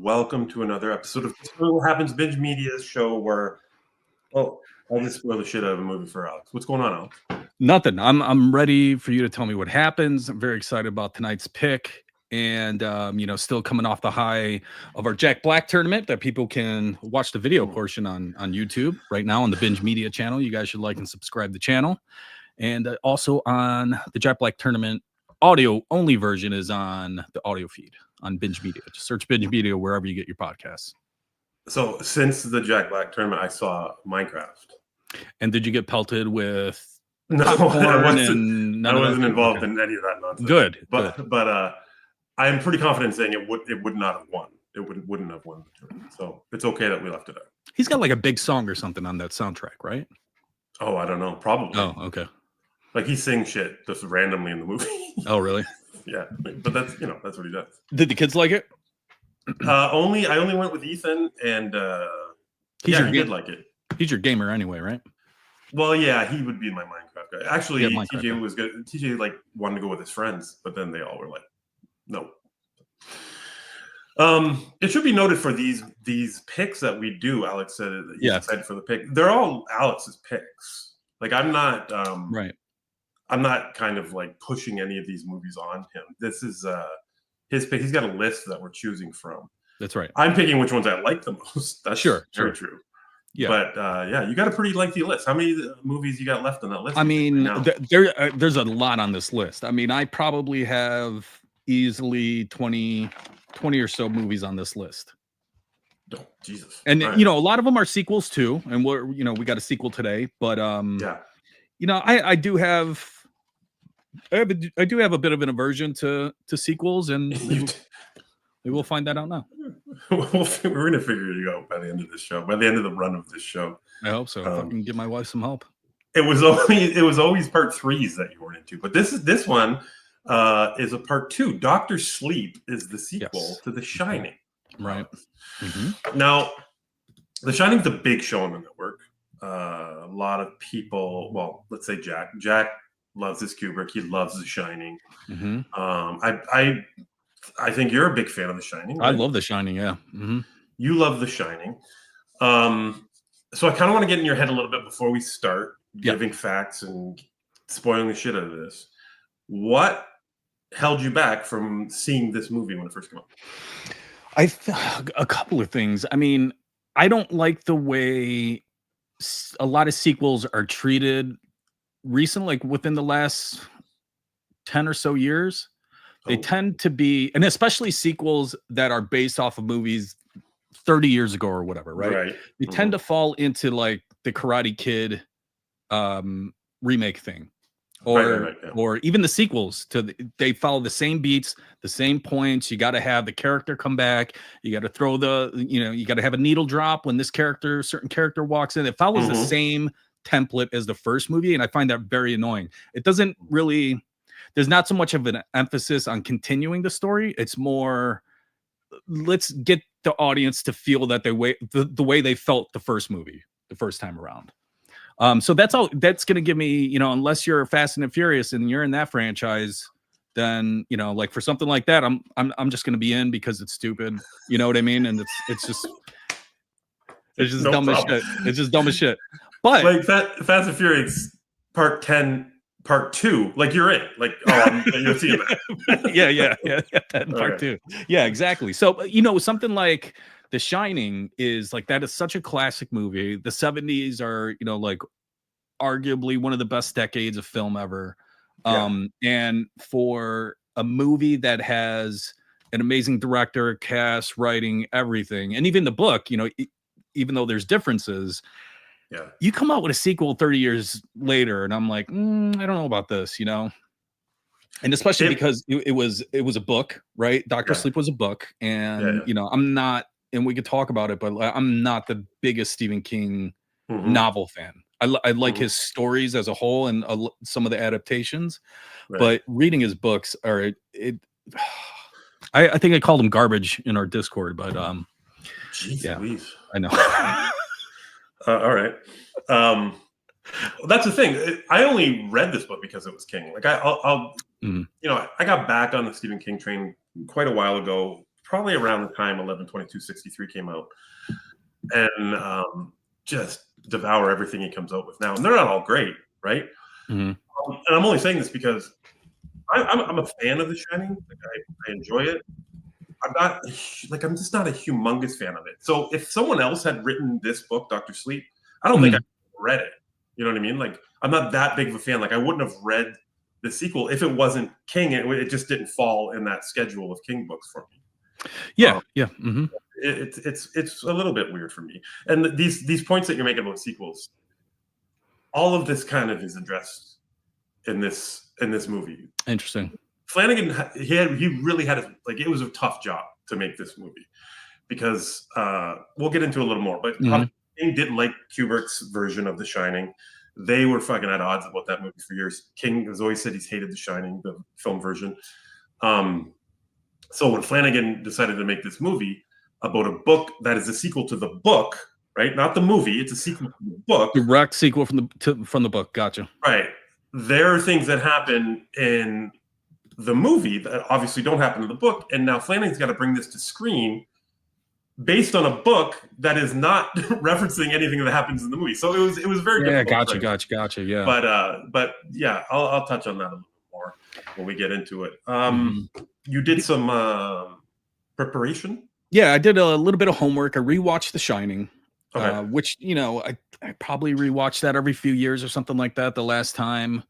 welcome to another episode of What Happens Binge Media's show where, I'll just spoil the shit out of a movie for Alex. What's going on, Alex? Nothing. I'm ready for you to tell me what happens. I'm very excited about tonight's pick, and still coming off the high of our Jack Black tournament that people can watch the video portion on YouTube right now on the Binge Media channel. You guys should like and subscribe to the channel, and also on the Jack Black tournament audio only version is on the audio feed on Binge Media. Just search Binge Media wherever you get your podcasts. So since the Jack Black tournament, I saw Minecraft. And did you get pelted with No, I wasn't involved in any of that nonsense. Good. But I'm pretty confident saying it would not have won. It wouldn't have won the tournament. So it's okay that we left it out. He's got like a big song or something on that soundtrack, right? Oh, I don't know. Probably. Oh, okay. Like he sings shit just randomly in the movie. Oh, really? Yeah, but that's what he does. Did the kids like it? I only went with Ethan, and he did like it. He's your gamer anyway, right? Well, yeah, he would be my Minecraft guy. Actually, Yeah, TJ was good. TJ wanted to go with his friends, but then they all were like, no. It should be noted for these picks that we do. Alex said that he's excited for the pick. They're all Alex's picks. Like I'm not right. I'm not kind of like pushing any of these movies on him. This is his pick. He's got a list that we're choosing from. That's right. I'm picking which ones I like the most. That's very true. Yeah, but you got a pretty lengthy list. How many movies you got left on that list? I mean, there's a lot on this list. I mean, I probably have easily 20 or so movies on this list. Oh, Jesus. And a lot of them are sequels too. And we got a sequel today, but I do have a bit of an aversion to sequels, and maybe we'll find that out now. We're gonna figure it out by the end of this show. By the end of the run of this show, I hope so. If I can give my wife some help. It was always part 3s that you weren't into, but this one is a part 2. Dr. Sleep is the sequel to The Shining. Right. Now, The Shining's a big show on the network. A lot of people, well, let's say Jack loves this Kubrick. He loves The Shining. I think you're a big fan of The Shining. Right? I love The Shining. Yeah. You love The Shining. So I kind of want to get in your head a little bit before we start giving facts and spoiling the shit out of this. What held you back from seeing this movie when it first came out? A couple of things. I mean, I don't like the way a lot of sequels are treated recently, like within the last 10 or so years. They tend to be, and especially sequels that are based off of movies 30 years ago or whatever, right? They tend to fall into like the Karate Kid remake thing. Or even the sequels they follow the same beats, the same points. You got to have the character come back. You got to throw you got to have a needle drop when certain character walks in. It follows the same template as the first movie, and I find that very annoying. It doesn't really. There's not so much of an emphasis on continuing the story. It's more, let's get the audience to feel that the way they felt the first movie, the first time around. So that's all. That's going to give me, unless you're Fast and Furious and you're in that franchise, then like for something like that, I'm just going to be in because it's stupid. You know what I mean? And it's just dumb as shit. It's just dumb as shit. But like Fast and Furious Part 10. Part 2, like you're in, like you're seeing that. Part 2, yeah, exactly. So something like The Shining is like that is such a classic movie. The 70s are like arguably one of the best decades of film ever. And for a movie that has an amazing director, cast, writing, everything, and even the book, even though there's differences. Yeah, you come out with a sequel 30 years later, and I'm like, I don't know about this, and especially because it was a book, right? Dr. Sleep was a book, and I'm not, and we could talk about it, but I'm not the biggest Stephen King novel fan. I like his stories as a whole and some of the adaptations, but reading his books are I think I called them garbage in our Discord, but Jeez, I know. All right. That's the thing. I only read this book because it was King. Like I got back on the Stephen King train quite a while ago. probably around the time 11/22/63 came out, and just devour everything he comes out with now. And they're not all great, right? Mm-hmm. And I'm only saying this because I'm a fan of The Shining. Like I enjoy it. I'm just not a humongous fan of it. So if someone else had written this book, Dr. Sleep, I don't think I read it. You know what I mean? Like I'm not that big of a fan. Like I wouldn't have read the sequel if it wasn't King. It just didn't fall in that schedule of King books for me. Yeah, yeah. Mm-hmm. It's a little bit weird for me. And these points that you're making about sequels, all of this kind of is addressed in this movie. Interesting. Flanagan, he really had it was a tough job to make this movie because we'll get into a little more. But King didn't like Kubrick's version of The Shining. They were fucking at odds about that movie for years. King has always said he's hated The Shining, the film version. So when Flanagan decided to make this movie about a book that is a sequel to the book, right? Not the movie, it's a sequel to the book. Direct sequel from the book. Gotcha. Right. There are things that happen in the movie that obviously don't happen in the book, and now Flanagan's got to bring this to screen based on a book that is not referencing anything that happens in the movie. So it was very difficult. Gotcha. Yeah. But yeah, I'll touch on that a little more when we get into it. You did some preparation? Yeah, I did a little bit of homework. I rewatched The Shining, which I probably rewatch that every few years or something like that. The last time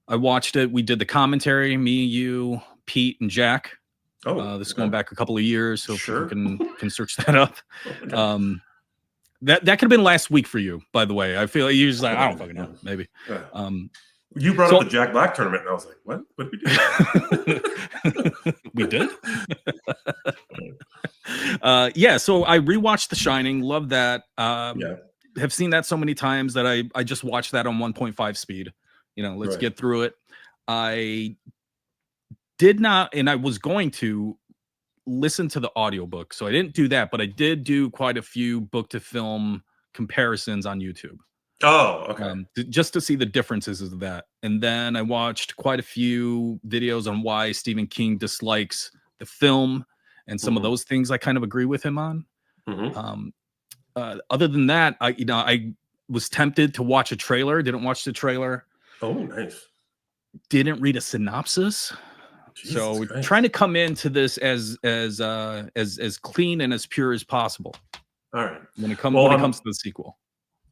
I watched it, we did the commentary, me, you, Pete, and Jack. This is going back a couple of years, so sure. People can search that up. Okay. That could have been last week for you, by the way. I feel usually I don't fucking know, maybe. Yeah. You brought up the Jack Black tournament, and I was like, "What? What did we do?" We did. Yeah. So I rewatched The Shining. Love that. Have seen that so many times that I just watched that on 1.5 speed. Let's get through it. I did not, and I was going to listen to the audiobook, so I didn't do that, but I did do quite a few book to film comparisons on YouTube. Oh, okay. Just to see the differences of that. And then I watched quite a few videos on why Stephen King dislikes the film, and some of those things I kind of agree with him on. Other than that, I was tempted to watch a trailer, didn't watch the trailer. Oh, nice. Didn't read a synopsis. So trying to come into this as clean and as pure as possible. All right. When it comes to the sequel.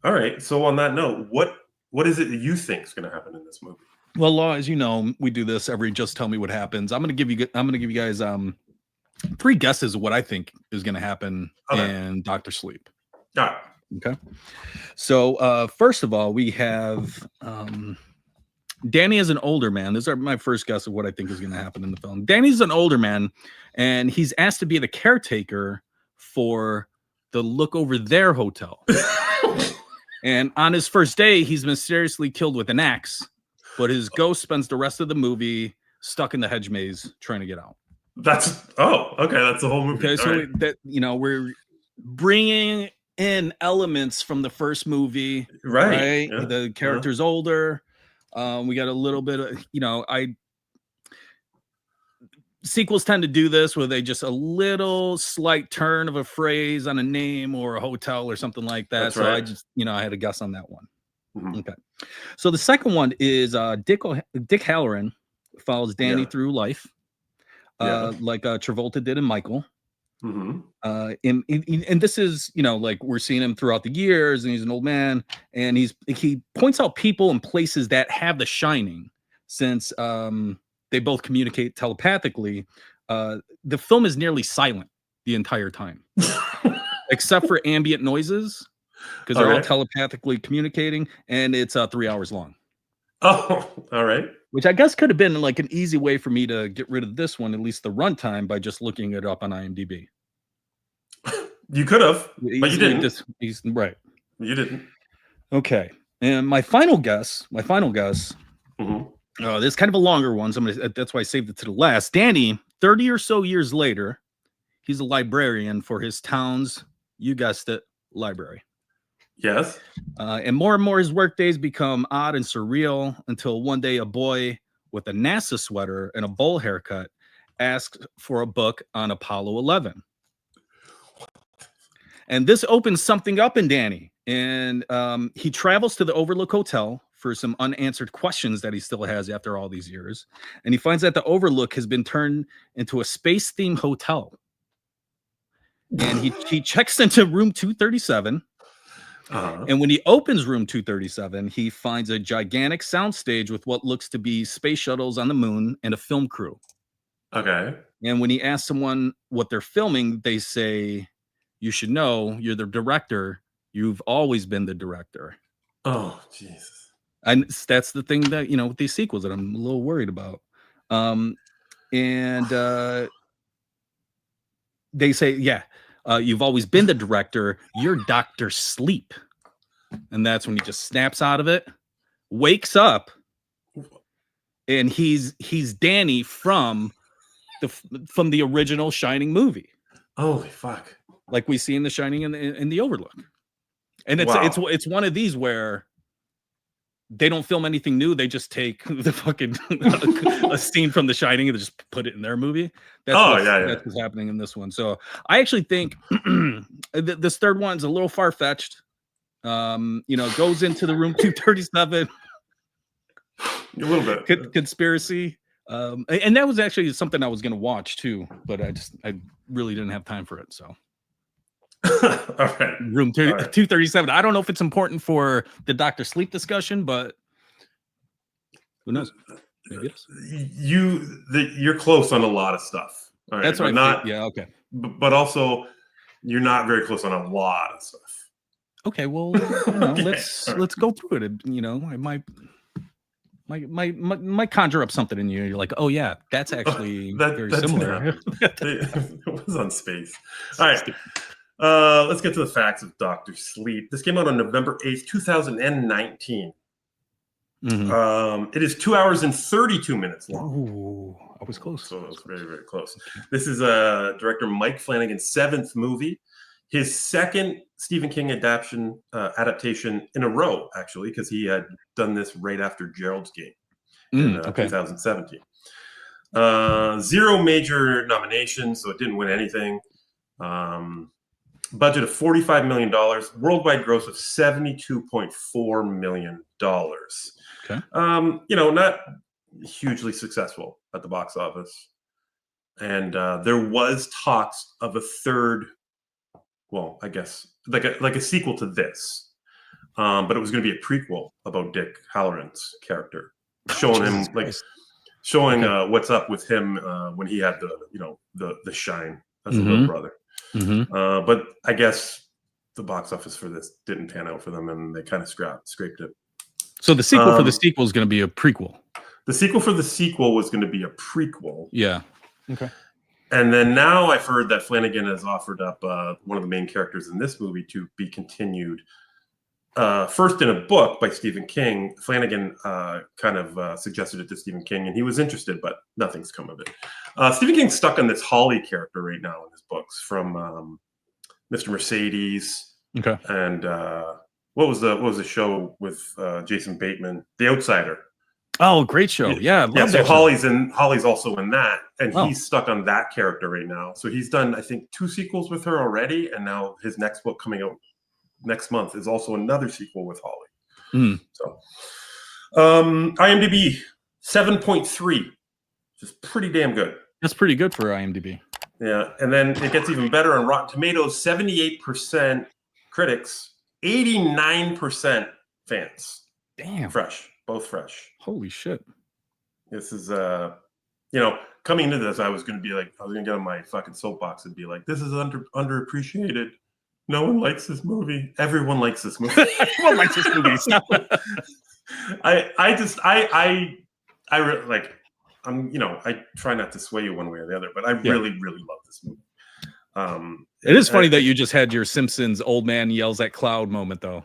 All right. So on that note, what is it that you think is going to happen in this movie? Well, Law, as you know, we do this every Just Tell Me What Happens. I'm going to give you guys 3 guesses of what I think is going to happen in Dr. Sleep. All right. Okay. So first of all, we have Danny is an older man. These are my first guess of what I think is going to happen in the film. Danny's an older man, and he's asked to be the caretaker for the Look Over There hotel. And on his first day, he's mysteriously killed with an axe, but his ghost spends the rest of the movie stuck in the hedge maze trying to get out. That's the whole movie. Okay, so we're bringing in elements from the first movie, right? Yeah. The character's older. We got a little bit of, sequels tend to do this where they just a little slight turn of a phrase on a name or a hotel or something like that. That's so right. I just, I had a guess on that one. Okay. So the second one is Dick Halloran follows Danny through life, like Travolta did in Michael. And this is, we're seeing him throughout the years, and he's an old man, and he points out people and places that have the Shining, since they both communicate telepathically. The film is nearly silent the entire time, except for ambient noises, because they're all telepathically communicating, and it's 3 hours long. Oh, all right. Which I guess could have been like an easy way for me to get rid of this one, at least the runtime, by just looking it up on IMDb. You could have, but you didn't. Right. You didn't. Okay. And my final guess. This is kind of a longer one, so that's why I saved it to the last. Danny, 30 or so years later, he's a librarian for his town's, you guessed it, library. Yes. And more his work days become odd and surreal until one day a boy with a NASA sweater and a bowl haircut asks for a book on Apollo 11. And this opens something up in Danny. And he travels to the Overlook Hotel for some unanswered questions that he still has after all these years. And he finds that the Overlook has been turned into a space-themed hotel. And he checks into room 237. And when he opens room 237, he finds a gigantic soundstage with what looks to be space shuttles on the moon and a film crew. Okay. And when he asks someone what they're filming, they say, "You should know, you're the director. You've always been the director." Oh, Jesus. And that's the thing that, with these sequels that I'm a little worried about. They say, "Yeah, you've always been the director. You're Dr. Sleep." And that's when he just snaps out of it, wakes up, and he's Danny from the original Shining movie. Holy fuck! Like we see in The Shining in the Overlook. And it's one of these where they don't film anything new. They just take the fucking a scene from The Shining and they just put it in their movie. That's what's happening in this one. So I actually think this third one's a little far-fetched. Goes into the room 237. A little bit conspiracy. And that was actually something I was going to watch too, but I really didn't have time for it. So, all right, room 237. I don't know if it's important for the Dr. Sleep discussion, but who knows? Maybe it is. You're close on a lot of stuff. All right, that's what I think. Yeah, okay. But also, you're not very close on a lot of stuff. Okay, well, let's go through it. I might conjure up something in you. You're like, oh yeah, that's actually very similar. It was on space. All right, let's get to the facts of Dr. Sleep. This came out on November 8th, 2019. It is 2 hours and 32 minutes long. Ooh, I was close. So it was very, very close. This is director Mike Flanagan's 7th movie. His second Stephen King adaptation in a row, actually, because he had done this right after Gerald's Game in 2017. 0 major nominations, so it didn't win anything. Budget of $45 million, worldwide gross of $72.4 million. Okay. Not hugely successful at the box office. And there was talks of a third. Well, I guess like a sequel to this, but it was going to be a prequel about Dick Halloran's character, showing what's up with him when he had the shine as a little brother. But I guess the box office for this didn't pan out for them, and they kind of scraped it. So the sequel for the sequel is going to be a prequel. The sequel for the sequel was going to be a prequel. Yeah. Okay. And then now I've heard that Flanagan has offered up one of the main characters in this movie to be continued. First in a book by Stephen King. Flanagan kind of suggested it to Stephen King, and he was interested, but nothing's come of it. Stephen King's stuck on this Holly character right now in his books, from Mr. Mercedes. Okay. And what was the show with Jason Bateman, The Outsider? Oh, great show! Yeah, So Holly's also in that, and he's stuck on that character right now. So he's done, I think, 2 sequels with her already, and now his next book coming out next month is also another sequel with Holly. So, IMDb 7.3, which is pretty damn good. That's pretty good for IMDb. Yeah, and then it gets even better on Rotten Tomatoes. 78% critics, 89% fans. Damn, both fresh. Holy shit! This is coming into this, I was going to get on my fucking soapbox and be like, this is underappreciated. No one likes this movie. Everyone likes this movie. Everyone likes this movie. I try not to sway you one way or the other, but I really, really love this movie. It is funny that you just had your Simpsons old man yells at cloud moment, though.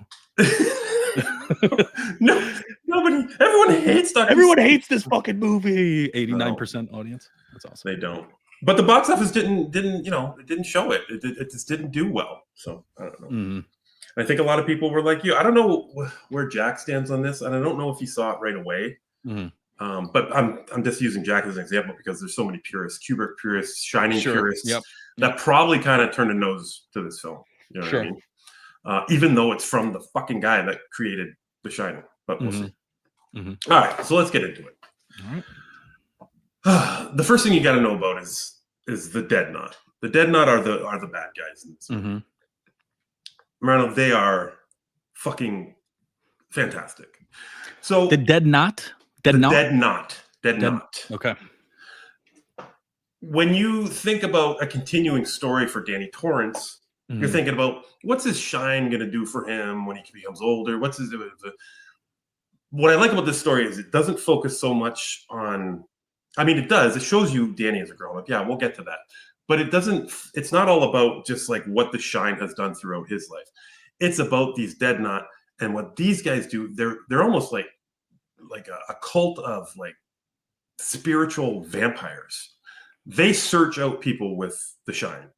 Everyone hates Dr. Everyone hates this fucking movie. 89% audience. That's awesome. They don't. But the box office didn't show it. It just didn't do well. So I don't know. I think a lot of people were like you. I don't know where Jack stands on this, and I don't know if he saw it right away. But I'm just using Jack as an example because there's so many purists, Kubrick purists, Shining purists that probably kind of turned a nose to this film. You know what I mean? Even though it's from the fucking guy that created The Shining, but we'll see. All right, so let's get into it. All right. The first thing you got to know about is the Dead Knot. The Dead Knot are the bad guys in this movie. Marino, they are fucking fantastic. So the Dead Knot. Dead Knot. Okay. When you think about a continuing story for Danny Torrance, you're thinking about what's his shine going to do for him when he becomes older? What I like about this story is it doesn't focus so much on. I mean, it does. It shows you Danny as a grown up. Yeah, we'll get to that. But it doesn't. It's not all about just like what the shine has done throughout his life. It's about these Dead Knot and what these guys do. They're almost like a cult of like spiritual vampires. They search out people with the shine,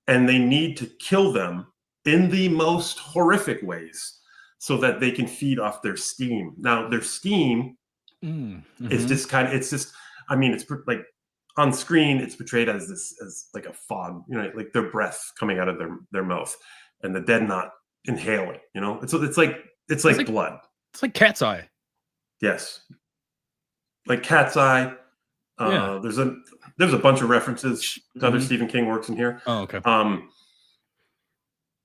and they need to kill them in the most horrific ways so that they can feed off their steam. Now, their steam is just I mean, it's like on screen, it's portrayed as like a fog, you know, like their breath coming out of their mouth, and the Dead Knot inhaling, you know, it's like blood. It's like Cat's Eye. Yes, like Cat's Eye. There's a bunch of references to other Stephen King works in here. Oh, okay.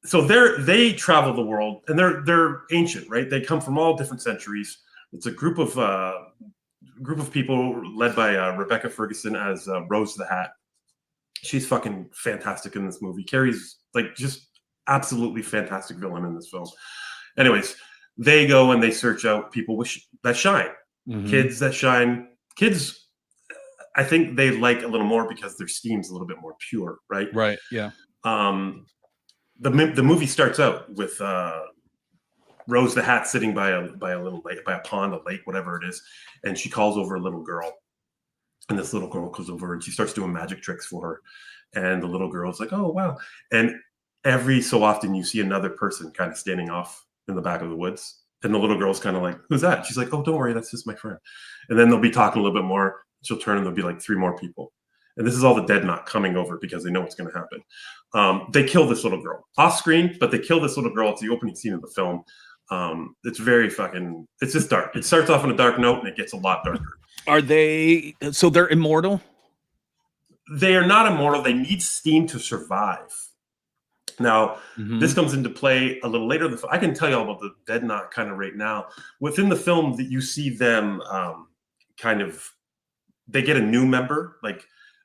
So they travel the world, and they're ancient, right? They come from all different centuries. It's a group of people led by Rebecca Ferguson as Rose the Hat. She's fucking fantastic in this movie. Carrie's like just absolutely fantastic villain in this film. Anyways, they go and they search out people that shine, kids that shine. Kids, I think they like a little more because their steam's a little bit more pure, right? Right. Yeah. The movie starts out with Rose the Hat sitting by a little lake, by a pond, a lake, whatever it is, and she calls over a little girl, and this little girl comes over and she starts doing magic tricks for her, and the little girl's like, "Oh wow!" And every so often you see another person kind of standing off in the back of the woods, and the little girl's kind of like, "Who's that?" She's like, "Oh, don't worry, that's just my friend." And then they'll be talking a little bit more. She'll turn and there'll be like 3 more people. And this is all the Dead Knot coming over because they know what's going to happen. They kill this little girl off screen, but they kill this little girl. It's the opening scene of the film. It's very fucking, it's just dark. It starts off on a dark note and it gets a lot darker. So they're immortal? They are not immortal. They need steam to survive. Now, this comes into play a little later. I can tell you all about the Dead Knot kind of right now. Within the film, that you see them they get a new member. Like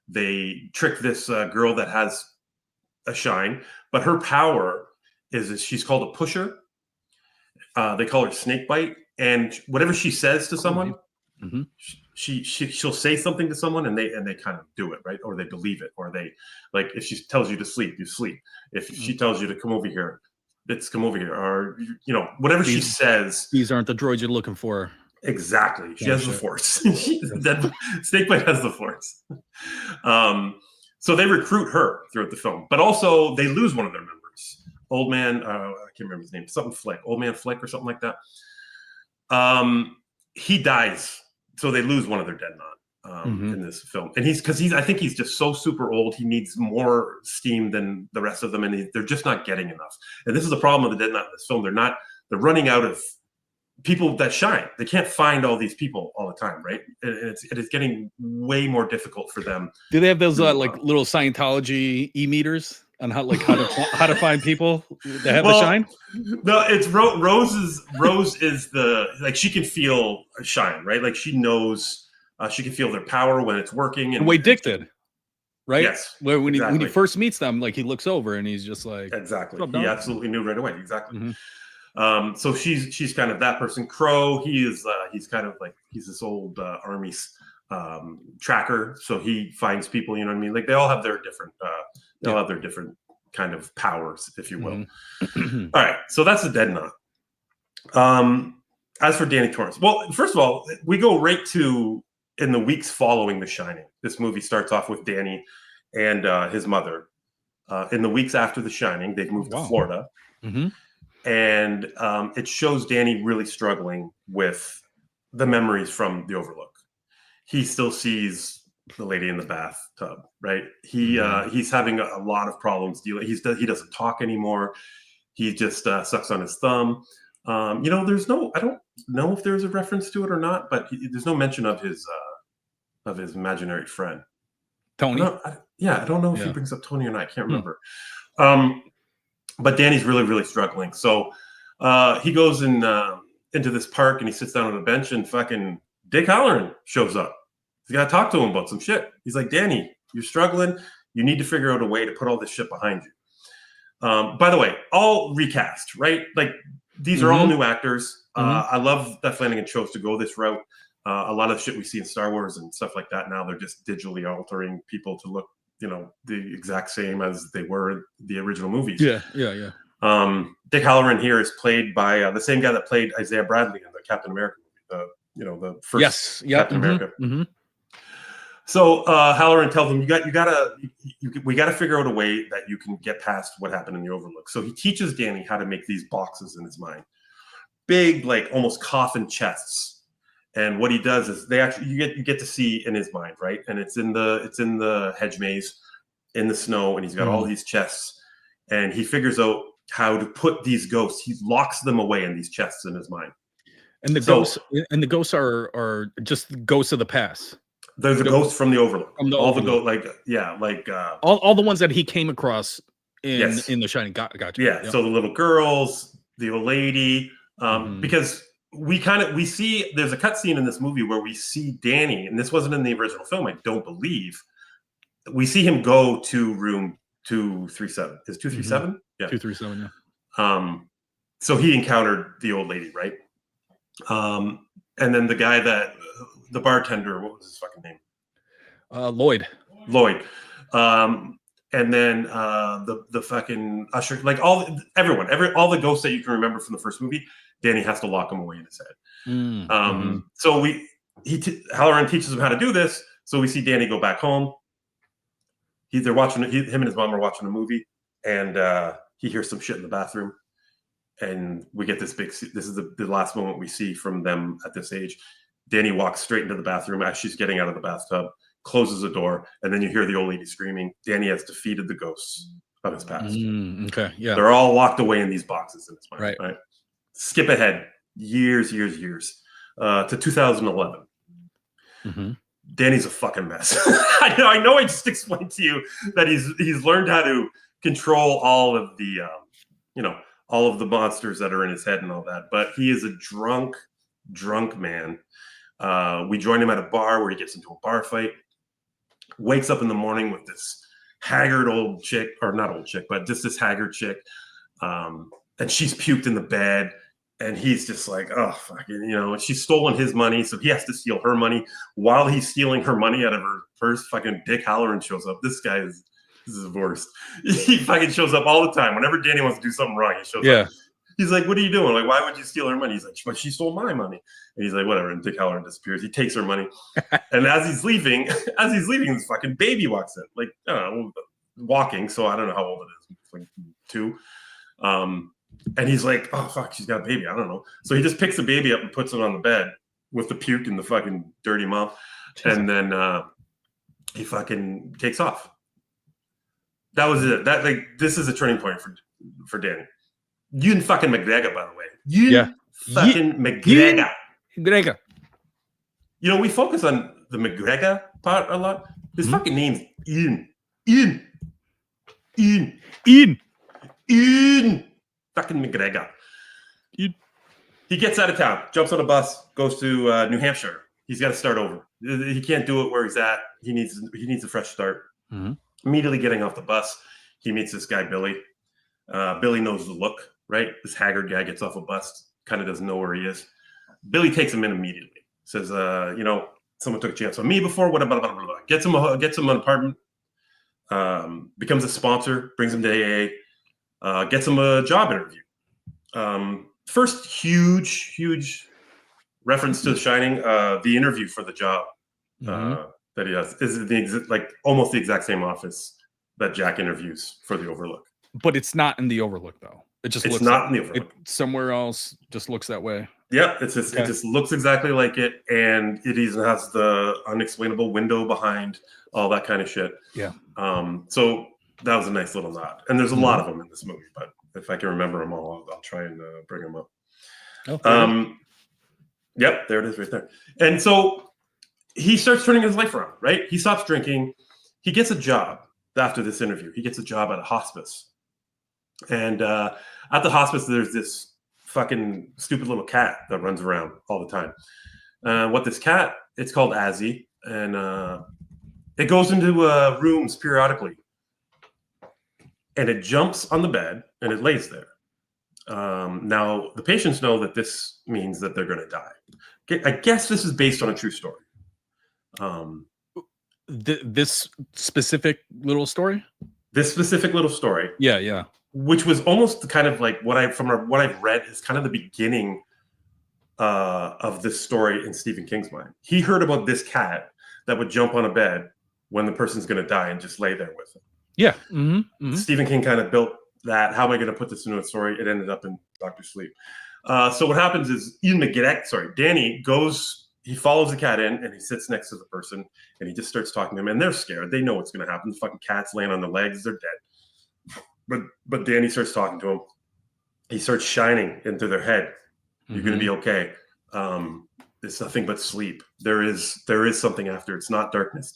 they trick this girl that has a shine, but her power is she's called a pusher. They call her Snakebite, and whatever she says to someone, she'll say something to someone, and they kind of do it, right? Or they believe it, or they like if she tells you to sleep, you sleep. If she tells you to come over here, it's come over here, or you know whatever she says. These aren't the droids you're looking for. Exactly, she has the Force. Snakebite has the Force. So they recruit her throughout the film, but also they lose one of their members. Old man, I can't remember his name. Something Flick, Old Man Flick, or something like that. He dies, so they lose one of their Dead Knot in this film, and I think he's just so super old. He needs more steam than the rest of them, and they're just not getting enough. And this is the problem with the Dead Knot in this film. They're running out of people that shine. They can't find all these people all the time, right? And it's getting way more difficult for them. Do they have those like little Scientology e-meters on how to find people that have the shine? No, it's Rose is the like she can feel a shine, right? Like she knows she can feel their power when it's working. And the way Dick did, right? Yes. Where when he first meets them, like he looks over and he's just like, exactly. He absolutely knew right away. Exactly. So she's kind of that person. Crow, he's kind of like he's this old army tracker, so he finds people, you know what I mean? Like they all have their different have their different kind of powers, if you will. All right, so that's the Dead Knot. As for Danny Torrance, well, first of all, we go right to in the weeks following The Shining. This movie starts off with Danny and his mother. In the weeks after The Shining, they've moved to Florida. And it shows Danny really struggling with the memories from the Overlook. He still sees the lady in the bathtub, right? He's having a lot of problems dealing. He doesn't talk anymore. He just sucks on his thumb. There's I don't know if there's a reference to it or not, but there's no mention of his imaginary friend. Tony. I don't know if he brings up Tony or not. I can't remember. But Danny's really, really struggling. So he goes into this park and he sits down on a bench and fucking Dick Halloran shows up. He's got to talk to him about some shit. He's like, Danny, you're struggling. You need to figure out a way to put all this shit behind you. By the way, all recast, right? Like these are all new actors. I love that Flanagan chose to go this route. A lot of shit we see in Star Wars and stuff like that now, they're just digitally altering people to look, the exact same as they were in the original movies. Yeah. Dick Halloran here is played by the same guy that played Isaiah Bradley in the Captain America movie, the first Captain America. So Halloran tells him, we gotta figure out a way that you can get past what happened in the Overlook. So he teaches Danny how to make these boxes in his mind, big, like almost coffin chests. And what he does is you get to see in his mind, right? And it's in the hedge maze, in the snow, and he's got all these chests, and he figures out how to put these ghosts. He locks them away in these chests in his mind. And the ghosts are just ghosts of the past. There's a ghost from the Overlook. All the ones that he came across in The Shining. Gotcha. Yeah. So the little girls, the old lady, because we see there's a cut scene in this movie where we see Danny, and this wasn't in the original film, I don't believe. We see him go to room 237. Is 237? Yeah. 237, yeah. So he encountered the old lady, right? And then the bartender, what was his fucking name? Lloyd. And then the fucking usher, like all the ghosts that you can remember from the first movie, Danny has to lock them away in his head. So Halloran teaches him how to do this. So we see Danny go back home. Him and his mom are watching a movie, and he hears some shit in the bathroom. And we get this this is the last moment we see from them at this age. Danny walks straight into the bathroom as she's getting out of the bathtub, closes the door, and then you hear the old lady screaming. Danny has defeated the ghosts of his past. Okay, yeah. They're all locked away in these boxes in his mind. Right. Skip ahead years to 2011. Danny's a fucking mess. I know I just explained to you that he's learned how to control all of the all of the monsters that are in his head and all that, but he is a drunk man. We join him at a bar where he gets into a bar fight, wakes up in the morning with this haggard old chick, or not old chick, but just this haggard chick. And she's puked in the bed, and he's just like, oh, fucking, and she's stolen his money, so he has to steal her money. While he's stealing her money out of her purse, fucking Dick Halloran shows up. This is the worst. He fucking shows up all the time. Whenever Danny wants to do something wrong, he shows up. He's like, what are you doing? Like, why would you steal her money? He's like, but she stole my money. And he's like, whatever. And Dick Halloran disappears. He takes her money. And as he's leaving, this fucking baby walks in. Like, I don't know, walking. So I don't know how old it is. It's like 2. And he's like, oh, fuck, she's got a baby. I don't know. So he just picks the baby up and puts it on the bed with the puke in the fucking dirty mouth. And then he fucking takes off. That was it. This is a turning point for Danny. Ewan fucking McGregor, by the way. Fucking McGregor. McGregor. We focus on the McGregor part a lot. His fucking name's Ian. Fucking McGregor. Ian. He gets out of town, jumps on a bus, goes to New Hampshire. He's got to start over. He can't do it where he's at. He needs a fresh start. Immediately getting off the bus, he meets this guy, Billy. Billy knows the look, right? This haggard guy gets off a bus, kind of doesn't know where he is. Billy takes him in immediately. Says, someone took a chance on me before. What about blah, blah, blah. Gets him an apartment. Becomes a sponsor. Brings him to AA. Gets him a job interview. First huge reference to The Shining. The interview for the job that he has is almost the exact same office that Jack interviews for the Overlook. But it's not in the Overlook, though. It's not in the Overlook. Somewhere else just looks that way. Yeah, it just looks exactly like it, and it even has the unexplainable window behind, all that kind of shit. Yeah. So that was a nice little nod, and there's a lot of them in this movie. But if I can remember them all, I'll try and bring them up. Oh, yep, there it is, right there. And so he starts turning his life around. Right, he stops drinking. He gets a job after this interview. He gets a job at a hospice, and at the hospice, there's this fucking stupid little cat that runs around all the time. What this cat, it's called Azzy, and it goes into rooms periodically, and it jumps on the bed and it lays there. Now the patients know that this means that they're going to die. Okay, I guess this is based on a true story. This specific little story. Yeah. Which was almost kind of like what I've read is kind of the beginning of this story in Stephen King's mind. He heard about this cat that would jump on a bed when the person's going to die and just lay there with him. Yeah. Stephen King kind of built that. How am I going to put this into a story? It ended up in Dr. Sleep. So what happens is Danny goes, he follows the cat in and he sits next to the person and he just starts talking to them, and they're scared. They know what's going to happen. The fucking cat's laying on their legs. They're dead. But Danny starts talking to him. He starts shining into their head. You're going to be okay. It's nothing but sleep. There is something after. It's not darkness.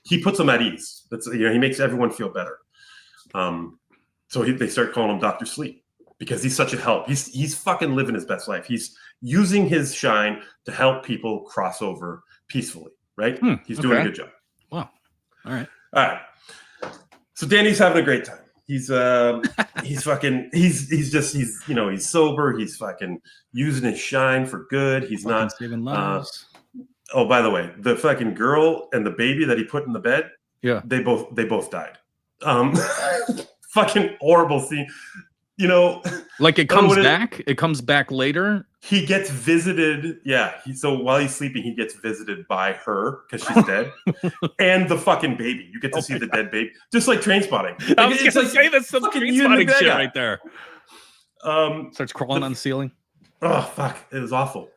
He puts them at ease. He makes everyone feel better. So they start calling him Dr. Sleep because he's such a help. He's fucking living his best life. He's using his shine to help people cross over peacefully. Right? He's doing a good job. Wow. All right. So Danny's having a great time. He's sober. He's fucking using his shine for good. He's fucking not saving lives. Oh, by the way, the fucking girl and the baby that he put in the bed, they both died. Fucking horrible scene. Like it comes back. It comes back later. He gets visited. Yeah. So while he's sleeping, he gets visited by her because she's dead, and the fucking baby. You get to see the dead baby, just like Trainspotting. I was going to say that's some Trainspotting shit right there. Starts crawling on the ceiling. Oh fuck! It was awful.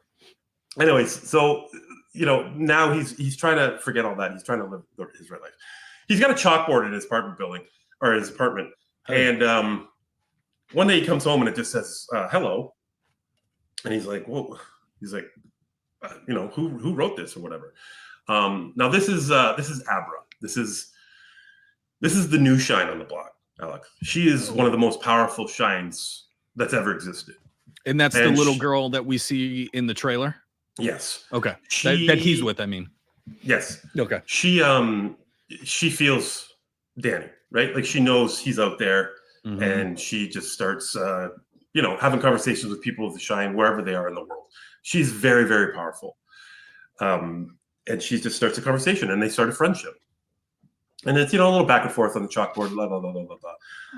Anyways, so now he's trying to forget all that. He's trying to live his right life. He's got a chalkboard in his apartment building or his apartment, and one day he comes home and it just says hello. And he's like, whoa. He's like, who wrote this or whatever. Now this is Abra. This is the new shine on the block, Alex. She is one of the most powerful shines that's ever existed. And that's the little girl that we see in the trailer? Yes. Okay. That he's with, I mean. Yes. Okay. She feels Danny, right? Like she knows he's out there, and she just starts having conversations with people of the shine wherever they are in the world. She's very, very powerful. And she just starts a conversation and they start a friendship. And it's, a little back and forth on the chalkboard, blah, blah, blah, blah, blah, blah.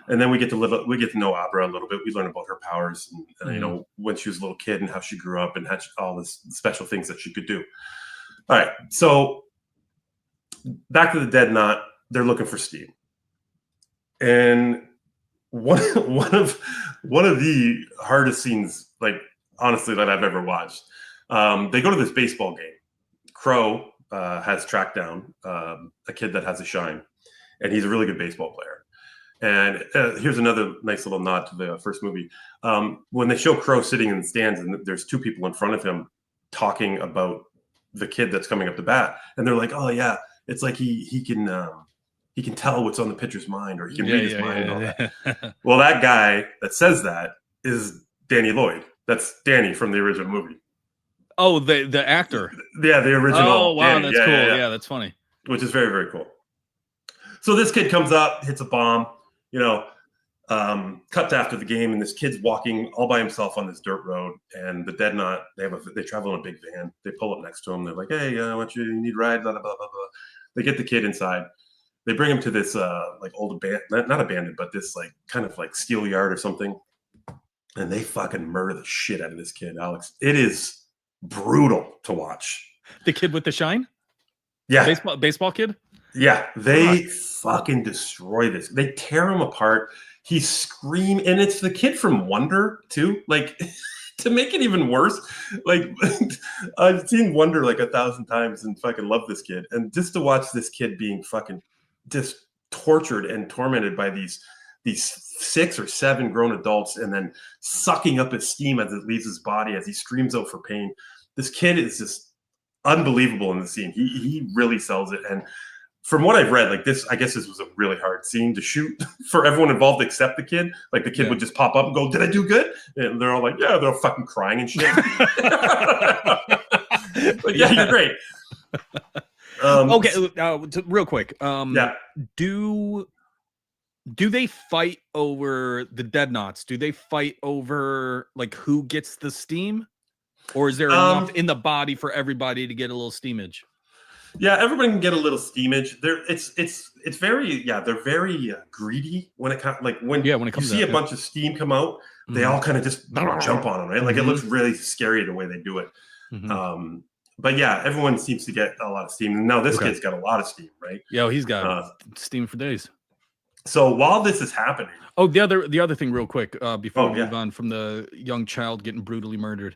And then we get to know Abra a little bit. We learn about her powers and when she was a little kid and how she grew up and had all this special things that she could do. All right. So back to the Dead Knot, they're looking for Steve. And one of the hardest scenes, like honestly, that I've ever watched. They go to this baseball game. Crow has tracked down a kid that has a shine, and he's a really good baseball player. And here's another nice little nod to the first movie. When they show Crow sitting in the stands, and there's two people in front of him talking about the kid that's coming up to bat, and they're like, "Oh yeah, it's like he can tell what's on the pitcher's mind, or he can read his mind." And all that. Well, that guy that says that is Danny Lloyd. That's Danny from the original movie. Oh, the actor. Yeah, the original. Oh, wow, Danny. that's cool. Yeah, that's funny. Which is very, very cool. So this kid comes up, hits a bomb, cut to after the game, and this kid's walking all by himself on this dirt road, and the Dead Knot, they travel in a big van. They pull up next to him. They're like, "Hey, you need a ride, blah, blah, blah, blah." They get the kid inside. They bring him to this like old not abandoned, but this like kind of like steel yard or something. And they fucking murder the shit out of this kid, Alex. It is brutal to watch. The kid with the shine? Yeah. Baseball kid? Yeah. They fucking destroy this. They tear him apart. He's screaming. And it's the kid from Wonder, too. Like, to make it even worse, like I've seen Wonder like 1,000 times and fucking love this kid. And just to watch this kid being fucking just tortured and tormented by these 6 or 7 grown adults and then sucking up his steam as it leaves his body as he screams out for pain. This kid is just unbelievable in the scene. He really sells it. And from what I've read, like this, I guess this was a really hard scene to shoot for everyone involved except the kid. Like the kid would just pop up and go, "Did I do good?" And they're all like, "Yeah," they're all fucking crying and shit. But yeah, you're great. Okay, real quick. Yeah. Do they fight over the dead knots? Do they fight over like who gets the steam? Or is there enough in the body for everybody to get a little steamage? Yeah, everybody can get a little steamage. It's very they're very greedy when it comes when it comes. You see a bunch of steam come out, they all kind of just jump on them, right? Like it looks really scary the way they do it. But yeah, everyone seems to get a lot of steam. Now this kid's got a lot of steam, right? Yeah, he's got steam for days. So while this is happening, the other thing, real quick, before we move on from the young child getting brutally murdered.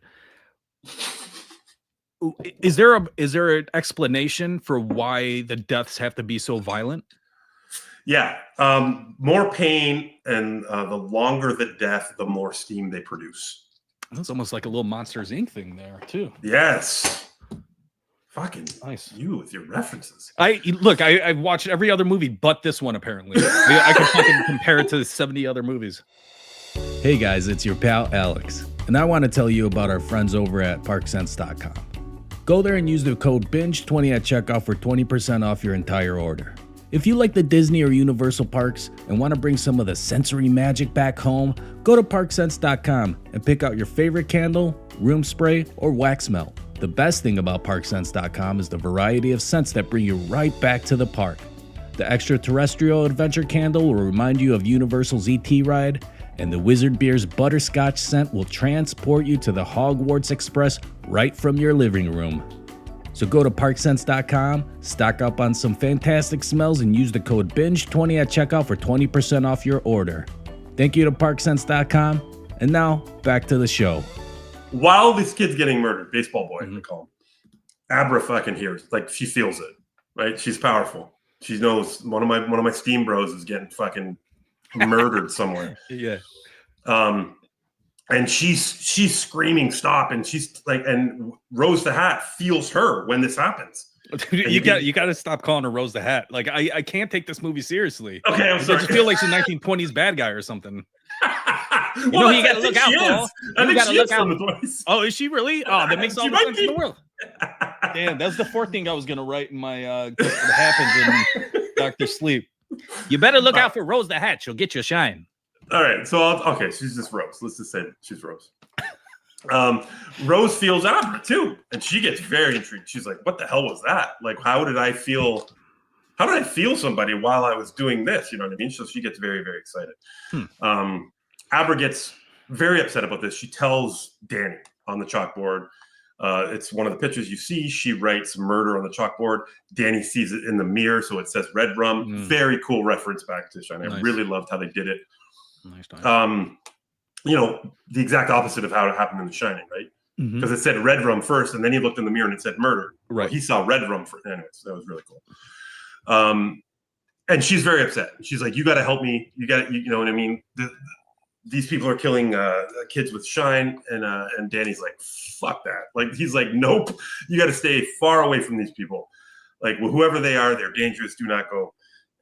Is there an explanation for why the deaths have to be so violent? Yeah, more pain, and the longer the death, the more steam they produce. That's almost like a little Monsters Inc. thing there too. Yes, fucking nice. You with your references. I've watched every other movie but this one. Apparently, I can fucking compare it to 70 other movies. Hey guys, it's your pal Alyx, and I want to tell you about our friends over at ParkSense.com. Go there and use the code BINGE20 at checkout for 20% off your entire order. If you like the Disney or Universal parks and want to bring some of the sensory magic back home, go to ParkSense.com and pick out your favorite candle, room spray, or wax melt. The best thing about ParkSense.com is the variety of scents that bring you right back to the park. The extraterrestrial adventure candle will remind you of Universal's ET ride, and the Wizard Beer's butterscotch scent will transport you to the Hogwarts Express right from your living room. So go to ParkSense.com, stock up on some fantastic smells, and use the code BINGE20 at checkout for 20% off your order. Thank you to ParkSense.com, and now back to the show. While this kid's getting murdered, baseball boy, they call him, Abra fucking hears, like she feels it, right? She's powerful. She knows one of my steam bros is getting fucking murdered somewhere. Yeah. And she's screaming stop, and she's like, and Rose the Hat feels her when this happens. You got to stop calling her Rose the Hat. Like I can't take this movie seriously. Okay, I'm sorry. I just feel like she's a 1920s bad guy or something. You Well, you got to look out, Paul. You got to look out. Oh, is she really? Oh, that makes all the sense in the world. Damn, that's the fourth thing I was gonna write in my what happens in Dr. Sleep. You better look out for Rose the Hat. She'll get you a shine. All right, so she's just Rose. Let's just say she's Rose. Rose feels Abra too, and she gets very intrigued. She's like, "What the hell was that? Like, how did I feel somebody while I was doing this?" You know what I mean? So she gets very, very excited. Abra gets very upset about this. She tells Danny on the chalkboard. It's one of the pictures you see. She writes murder on the chalkboard. Danny sees it in the mirror, so it says red rum. Very cool reference back to Shine. I really loved how they did it. Nice. You know, the exact opposite of how it happened in The Shining, right? Because it said red rum first, and then he looked in the mirror and it said murder. Right. Well, he saw red rum first. Anyways, that was really cool. And she's very upset. She's like, "You got to help me. You know what I mean? These people are killing kids with Shine," and Danny's like, "Fuck that!" Like he's like, "Nope, you got to stay far away from these people. Like whoever they are, they're dangerous. Do not go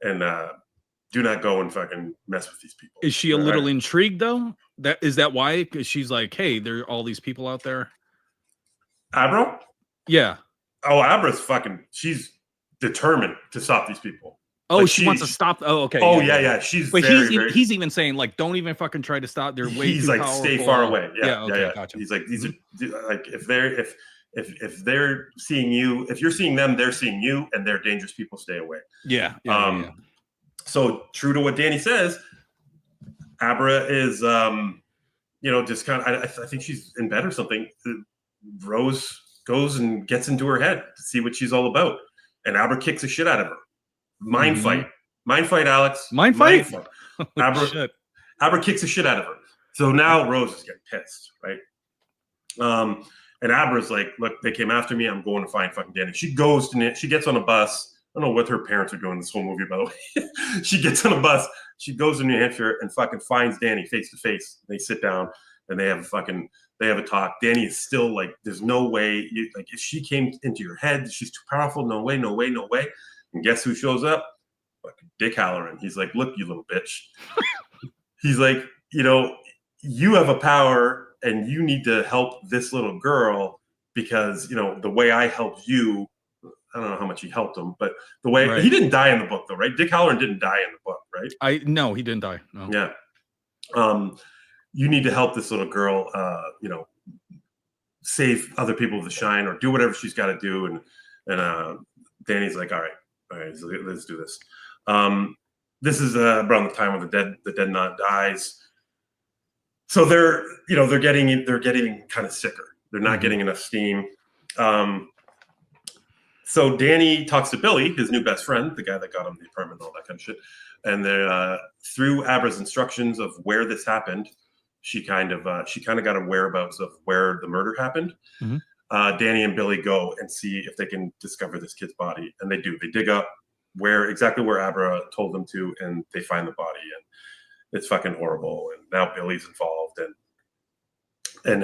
and fucking mess with these people." Is she a little intrigued though? Is that why? Because she's like, "Hey, there are all these people out there." Abra? Yeah. Oh, Abra's fucking. She's determined to stop these people. Oh, like she wants to stop. Oh, okay. Oh, yeah. She's. But he's even saying like, don't even fucking try to stop. They're way he's too like, powerful. stay far away. Yeah. Okay, gotcha. He's like, these are like, if they're seeing you, if you're seeing them, they're seeing you, and they're dangerous people. Stay away. Yeah. So true to what Danny says, Abra is, just kind of. I think she's in bed or something. Rose goes and gets into her head to see what she's all about, and Abra kicks the shit out of her. Mind fight, Alyx. Mind fight. Abra kicks the shit out of her. So now Rose is getting pissed, right? And Abra's like, look, they came after me. I'm going to find fucking Danny. She goes to, she gets on a bus. I don't know what her parents are doing this whole movie, by the way. She gets on a bus. She goes to New Hampshire and fucking finds Danny face to face. They sit down and they have a talk. Danny is still like, there's no way, like, if she came into your head, she's too powerful. No way, no way, no way. And guess who shows up? Fucking Dick Halloran. He's like, look, you little bitch. He's like, you have a power and you need to help this little girl because, the way I helped you, I don't know how much he helped him, but the way he didn't die in the book though, right? Dick Halloran didn't die in the book, right? No, he didn't die. No. Yeah. You need to help this little girl, save other people with the shine or do whatever she's got to do. And Danny's like, all right, so let's do this. This is around the time when the dead knot dies. So they're getting kind of sicker. They're not getting enough steam. So Danny talks to Billy, his new best friend, the guy that got him the apartment, all that kind of shit. And then through Abra's instructions of where this happened, she kind of got a whereabouts of where the murder happened. Danny and Billy go and see if they can discover this kid's body, and they do. They dig up exactly where Abra told them to, and they find the body, and it's fucking horrible. And now Billy's involved, and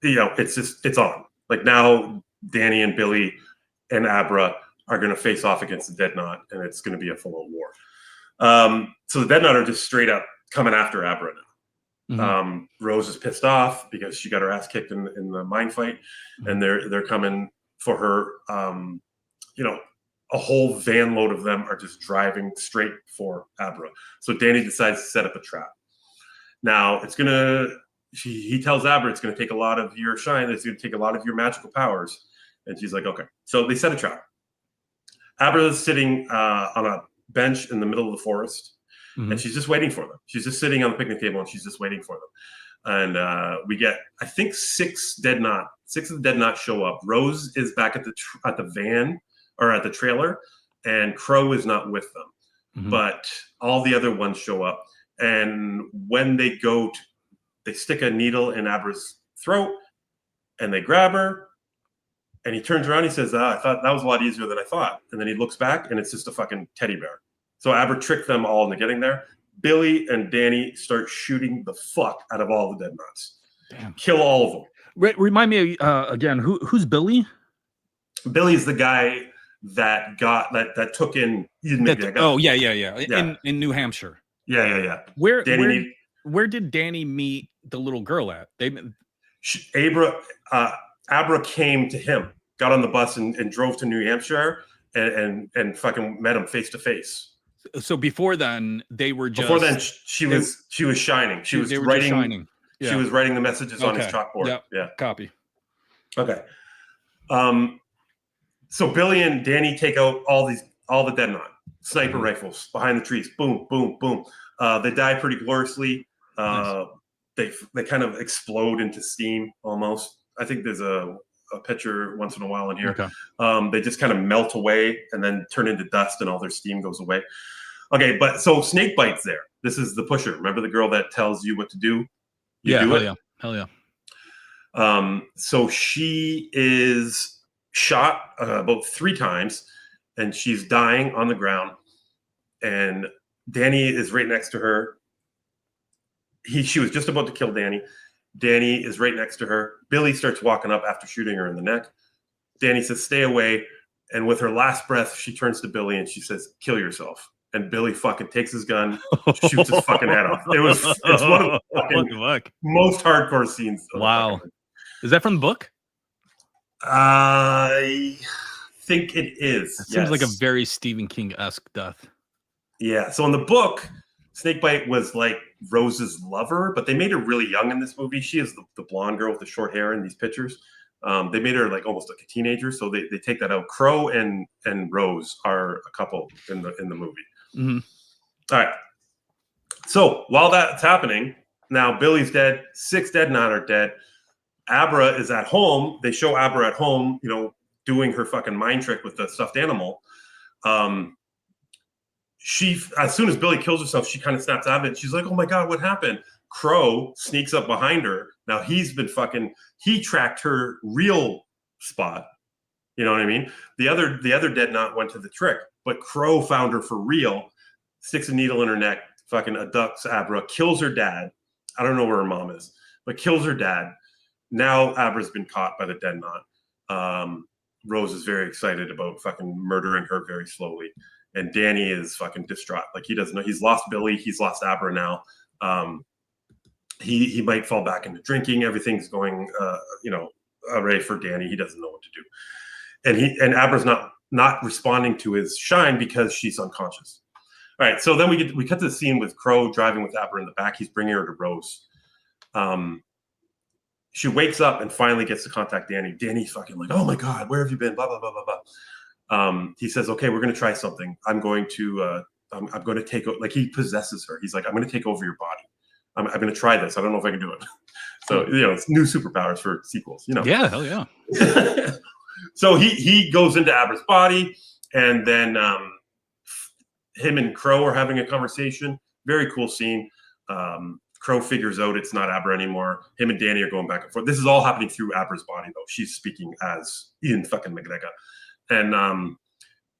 it's on. Like now, Danny and Billy and Abra are going to face off against the Dead Knot, and it's going to be a full-on war. So the Dead Knot are just straight up coming after Abra now. Rose is pissed off because she got her ass kicked in the mine fight, and they're coming for her. A whole van load of them are just driving straight for Abra. So Danny decides to set up a trap. Now he tells Abra it's gonna take a lot of your shine, it's gonna take a lot of your magical powers. And she's like, okay. So they set a trap. Abra is sitting on a bench in the middle of the forest. And she's just waiting for them. She's just sitting on the picnic table and she's just waiting for them. And we get, I think, six of the Dead Knot show up. Rose is back at the van or at the trailer, and Crow is not with them. But all the other ones show up. And when they go, they stick a needle in Abra's throat and they grab her. And he turns around, he says, I thought that was a lot easier than I thought. And then he looks back and it's just a fucking teddy bear. So Abra tricked them all into getting there. Billy and Danny start shooting the fuck out of all the Dead Knots. Damn. Kill all of them. Remind me again, who's Billy? Billy's the guy that took in Eden. Yeah. In New Hampshire. Yeah. Where did Danny meet the little girl at? Abra came to him, got on the bus and drove to New Hampshire and fucking met him face to face. So before then, they were just. Before then, she was shining. She was writing. Shining. Yeah. She was writing the messages on his chalkboard. Yep. Yeah. Copy. Okay. So Billy and Danny take out all the Dead Knot sniper rifles behind the trees. Boom, boom, boom. They die pretty gloriously. Nice. They kind of explode into steam almost. I think there's a picture once in a while in here. Okay. They just kind of melt away and then turn into dust, and all their steam goes away. Okay, but so Snakebite's there. This is the pusher. Remember the girl that tells you what to do? Hell yeah. So she is shot about 3 times, and she's dying on the ground. And Danny is right next to her. She was just about to kill Danny. Danny is right next to her. Billy starts walking up after shooting her in the neck. Danny says, stay away. And with her last breath, she turns to Billy and she says, kill yourself. And Billy fucking takes his gun, shoots his fucking head off. It's one of the fucking most hardcore scenes. Wow. Is that from the book? I think it is. It seems like a very Stephen King-esque death. Yeah. So in the book, Snakebite was like Rose's lover, but they made her really young in this movie. She is the blonde girl with the short hair in these pictures. They made her like almost like a teenager, so they take that out. Crow and Rose are a couple in the movie. All right. So while that's happening, now Billy's dead. 6 Dead Knot are dead. Abra is at home. They show Abra at home, doing her fucking mind trick with the stuffed animal. She, as soon as Billy kills herself, she kind of snaps out of it. She's like, oh my God, what happened? Crow sneaks up behind her Now he tracked her real spot. You know what I mean? The other dead knot went to the trick, but Crow found her for real, sticks a needle in her neck, fucking abducts Abra, kills her dad. I don't know where her mom is, but kills her dad. Now Abra's been caught by the dead knot. Rose is very excited about fucking murdering her very slowly. And Danny is fucking distraught. Like, he doesn't know. He's lost Billy. He's lost Abra now. He might fall back into drinking. Everything's going, array for Danny. He doesn't know what to do. And Abra's not responding to his shine because she's unconscious. All right, so then we cut to the scene with Crow driving with Abra in the back. He's bringing her to Rose. She wakes up and finally gets to contact Danny. Danny's fucking like, oh my God, where have you been? Blah, blah, blah, blah, blah. He says, okay, we're going to try something. I'm going to take, like, he possesses her. He's like, I'm going to take over your body. I'm going to try this. I don't know if I can do it. So, it's new superpowers for sequels, Yeah, hell yeah. So he goes into Abra's body, and then him and Crow are having a conversation. Very cool scene. Crow figures out it's not Abra anymore. Him and Danny are going back and forth. This is all happening through Abra's body, though. She's speaking as Ian fucking McGregor. And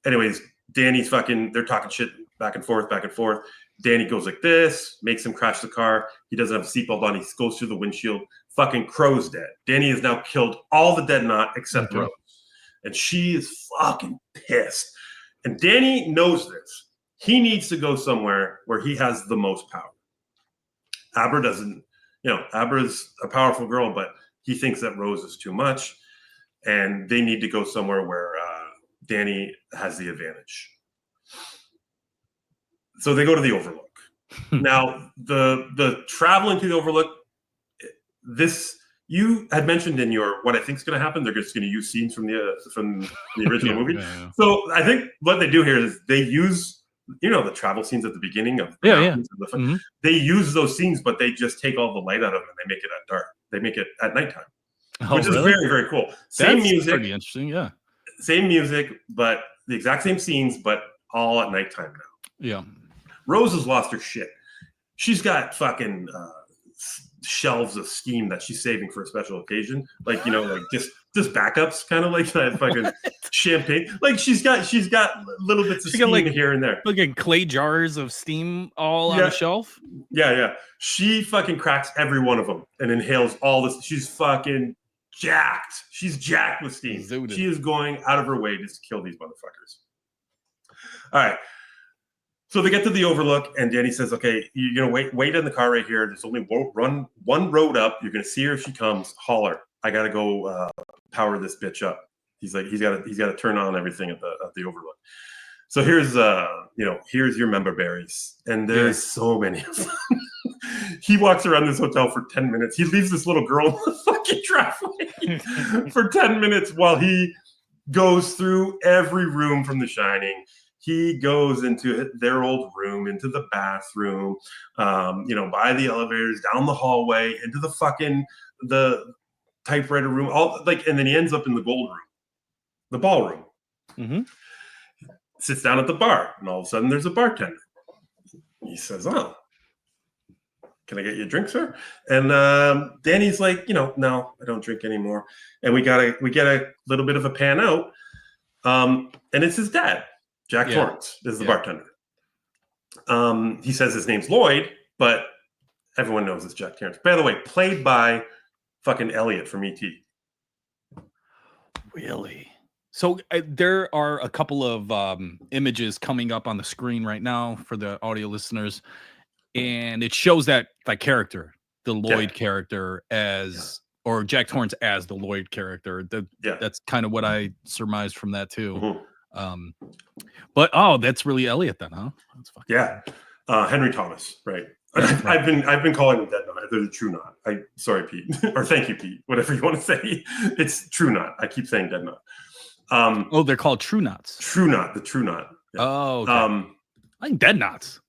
anyways, Danny's they're talking shit back and forth, back and forth. Danny goes like this, makes him crash the car. He doesn't have a seatbelt on. He goes through the windshield. Fucking Crow's dead. Danny has now killed all the dead knot except Rose. And she is fucking pissed. And Danny knows this. He needs to go somewhere where he has the most power. Abra doesn't, Abra's a powerful girl, but he thinks that Rose is too much. And they need to go somewhere where Danny has the advantage. So they go to the Overlook. Now, the traveling to the Overlook, you had mentioned in your what I think is going to happen. They're just going to use scenes from the original movie. Yeah. So I think what they do here is they use the travel scenes at the beginning of They use those scenes, but they just take all the light out of them and they make it at dark. They make it at nighttime, which is very, very cool. Same music, pretty interesting. Yeah, same music, but the exact same scenes, but all at nighttime now. Yeah. Rose has lost her shit. She's got fucking shelves of steam that she's saving for a special occasion, like just backups, kind of like that fucking champagne. Like she's got little bits of steam here and there, like clay jars of steam all on a shelf. Yeah. She fucking cracks every one of them and inhales all this. She's fucking jacked. She's jacked with steam. Zooted. She is going out of her way just to kill these motherfuckers. All right. So they get to the Overlook, and Danny says, okay, you're going to wait in the car right here. There's only one road up. You're going to see her if she comes. Holler. I got to go power this bitch up. He's like, he's got to turn on everything at the Overlook. So here's your member berries. And there's so many of them. He walks around this hotel for 10 minutes. He leaves this little girl in the fucking driveway for 10 minutes while he goes through every room from The Shining. He goes into their old room, into the bathroom, by the elevators, down the hallway, into the typewriter room, and then he ends up in the gold room, the ballroom. Mm-hmm. Sits down at the bar, and all of a sudden there's a bartender. He says, "Oh, can I get you a drink, sir?" And Danny's like, "No, I don't drink anymore." And we get a little bit of a pan out, and it's his dad. Jack Torrance is the bartender. He says his name's Lloyd, but everyone knows it's Jack Torrance. By the way, played by fucking Elliot from E.T. Really? So there are a couple of images coming up on the screen right now for the audio listeners, and it shows that character, the Lloyd character, or Jack Torrance as the Lloyd character. That's kind of what I surmised from that too. Mm-hmm. But that's really Elliot then, huh? That's Henry Thomas, right? I've been calling him Dead Knot. They're the True Knot. Sorry, Pete, or thank you, Pete. Whatever you want to say, it's True Knot. I keep saying Dead Knot. They're called True Knots. True Knot, the True Knot. Yeah. Oh, okay. I think Dead Knots.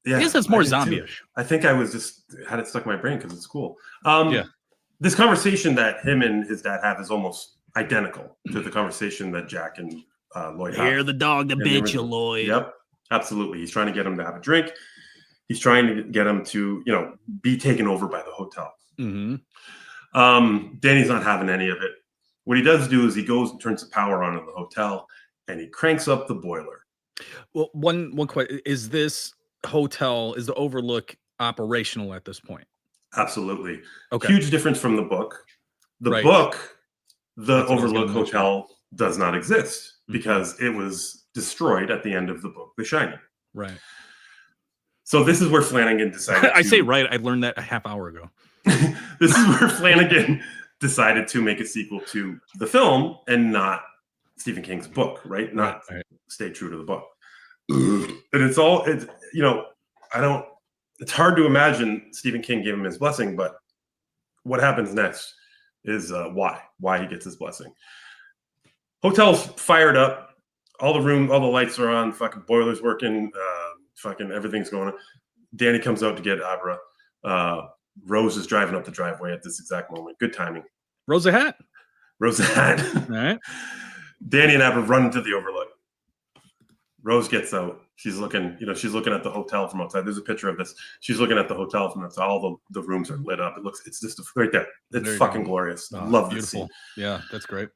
Yeah, I guess that's more zombie-ish. I think I was just had it stuck in my brain because it's cool. This conversation that him and his dad have is almost identical to the conversation that Jack and Lloyd have. Hear the dog that bit you, Lloyd. Yep, absolutely. He's trying to get him to have a drink. He's trying to get him to, be taken over by the hotel. Mm-hmm. Danny's not having any of it. What he does do is he goes and turns the power on in the hotel, and he cranks up the boiler. Well, one question is: this hotel, is the Overlook operational at this point? Absolutely. Okay. Huge difference from the book. The Right. book, the That's what I was Overlook gonna mention. Hotel does not exist Mhm. because it was destroyed at the end of the book, The Shining. Right. So this is where Flanagan decided I to... say right. I learned that a half hour ago. This is where Flanagan decided to make a sequel to the film and not Stephen King's book, right? Not Right. stay true to the book. And it's hard to imagine Stephen King gave him his blessing, but what happens next is why he gets his blessing. Hotel's fired up, all the lights are on, fucking boiler's working, fucking everything's going on. Danny comes out to get Abra. Rose is driving up the driveway at this exact moment. Good timing. Rosa hat. Rosa hat. All right. Danny and Abra run into the Overlook. Rose gets out. She's looking at the hotel from outside. There's a picture of this. She's looking at the hotel from outside. All the rooms are lit up. It's just right there. It's There you fucking go. glorious. Oh, Love beautiful. this scene. Yeah, that's great.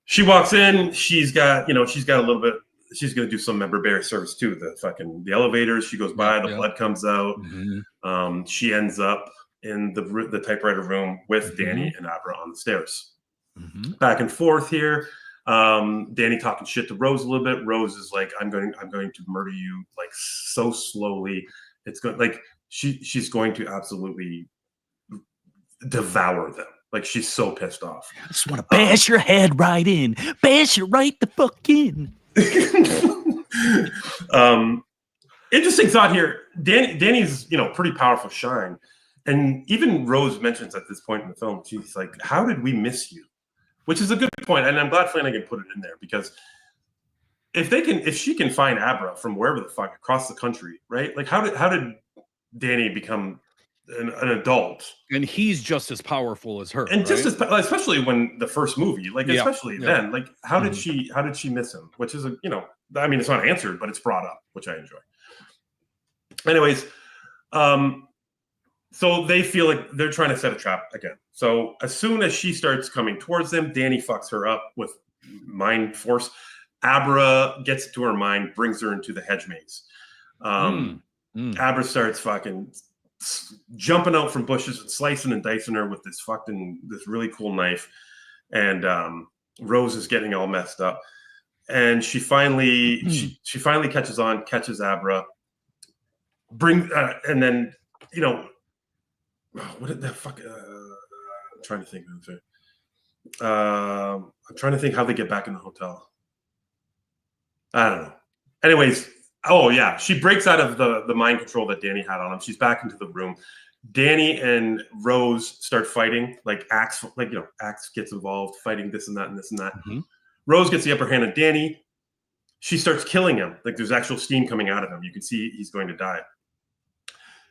She walks in. She's got a little bit. She's gonna do some member bear service too. The elevators. She goes by. The blood comes out. Mm-hmm. She ends up in the typewriter room with Danny and Abra on the stairs. Mm-hmm. Back and forth here. Danny talking shit to Rose a little bit. Rose is like, I'm going to murder you like so slowly. It's going like she's going to absolutely devour them. Like she's so pissed off. I just want to bash your head right in. Bash you right the fuck in. Interesting thought here. Danny's pretty powerful shine. And even Rose mentions at this point in the film, she's like, how did we miss you? Which is a good point, and I'm glad Flanagan put it in there because if she can find Abra from wherever the fuck across the country, right? Like how did Danny become an adult? And he's just as powerful as her, and right? just especially when the first movie, like especially then, like how did she miss him? Which is I mean, it's not answered, but it's brought up, which I enjoy. Anyways, so they feel like they're trying to set a trap again. So as soon as she starts coming towards them, Danny fucks her up with mind force. Abra gets to her mind, brings her into the hedge maze. Abra starts fucking jumping out from bushes and slicing and dicing her with this really cool knife. And Rose is getting all messed up. And she finally catches Abra. And then what did that fuck? I'm trying to think of it. I'm trying to think how they get back in the hotel. I don't know. Anyways, she breaks out of the mind control that Danny had on him. She's back into the room. Danny and Rose start fighting. Axe gets involved, fighting this and that and this and that. Mm-hmm. Rose gets the upper hand of Danny. She starts killing him. Like there's actual steam coming out of him. You can see he's going to die.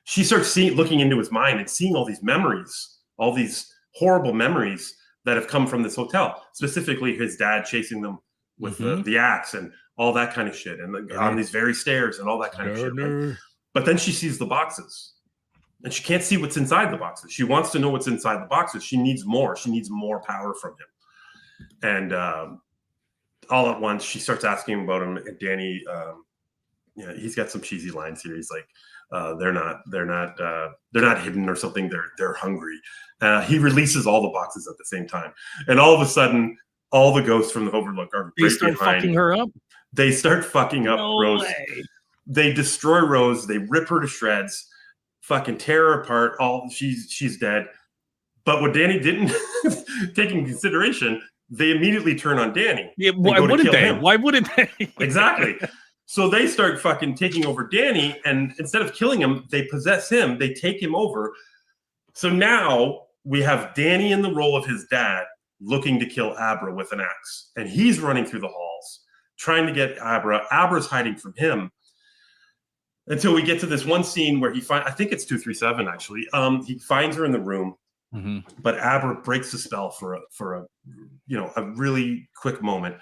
She starts looking into his mind and seeing all these memories, all these horrible memories that have come from this hotel, specifically his dad chasing them with the axe and all that kind of shit, and on these very stairs and all that kind of shit. Right? But then she sees the boxes, and she can't see what's inside the boxes. She wants to know what's inside the boxes. She needs more. She needs more power from him. And all at once, she starts asking about him. And Danny, he's got some cheesy lines here. He's like, they're not hidden or something. They're hungry. He releases all the boxes at the same time, and all of a sudden, all the ghosts from the Overlook are they start fucking her up. They start fucking up Rose. Way. They destroy Rose. They rip her to shreds. Fucking tear her apart. She's dead. But what Danny didn't take into consideration, they immediately turn on Danny. Yeah, why wouldn't they? Why wouldn't they? Exactly. So they start fucking taking over Danny, and instead of killing him, they possess him. They take him over. So now we have Danny in the role of his dad looking to kill Abra with an axe. And he's running through the halls, trying to get Abra. Abra's hiding from him until we get to this one scene where I think it's 237 actually. He finds her in the room, but Abra breaks the spell for a really quick moment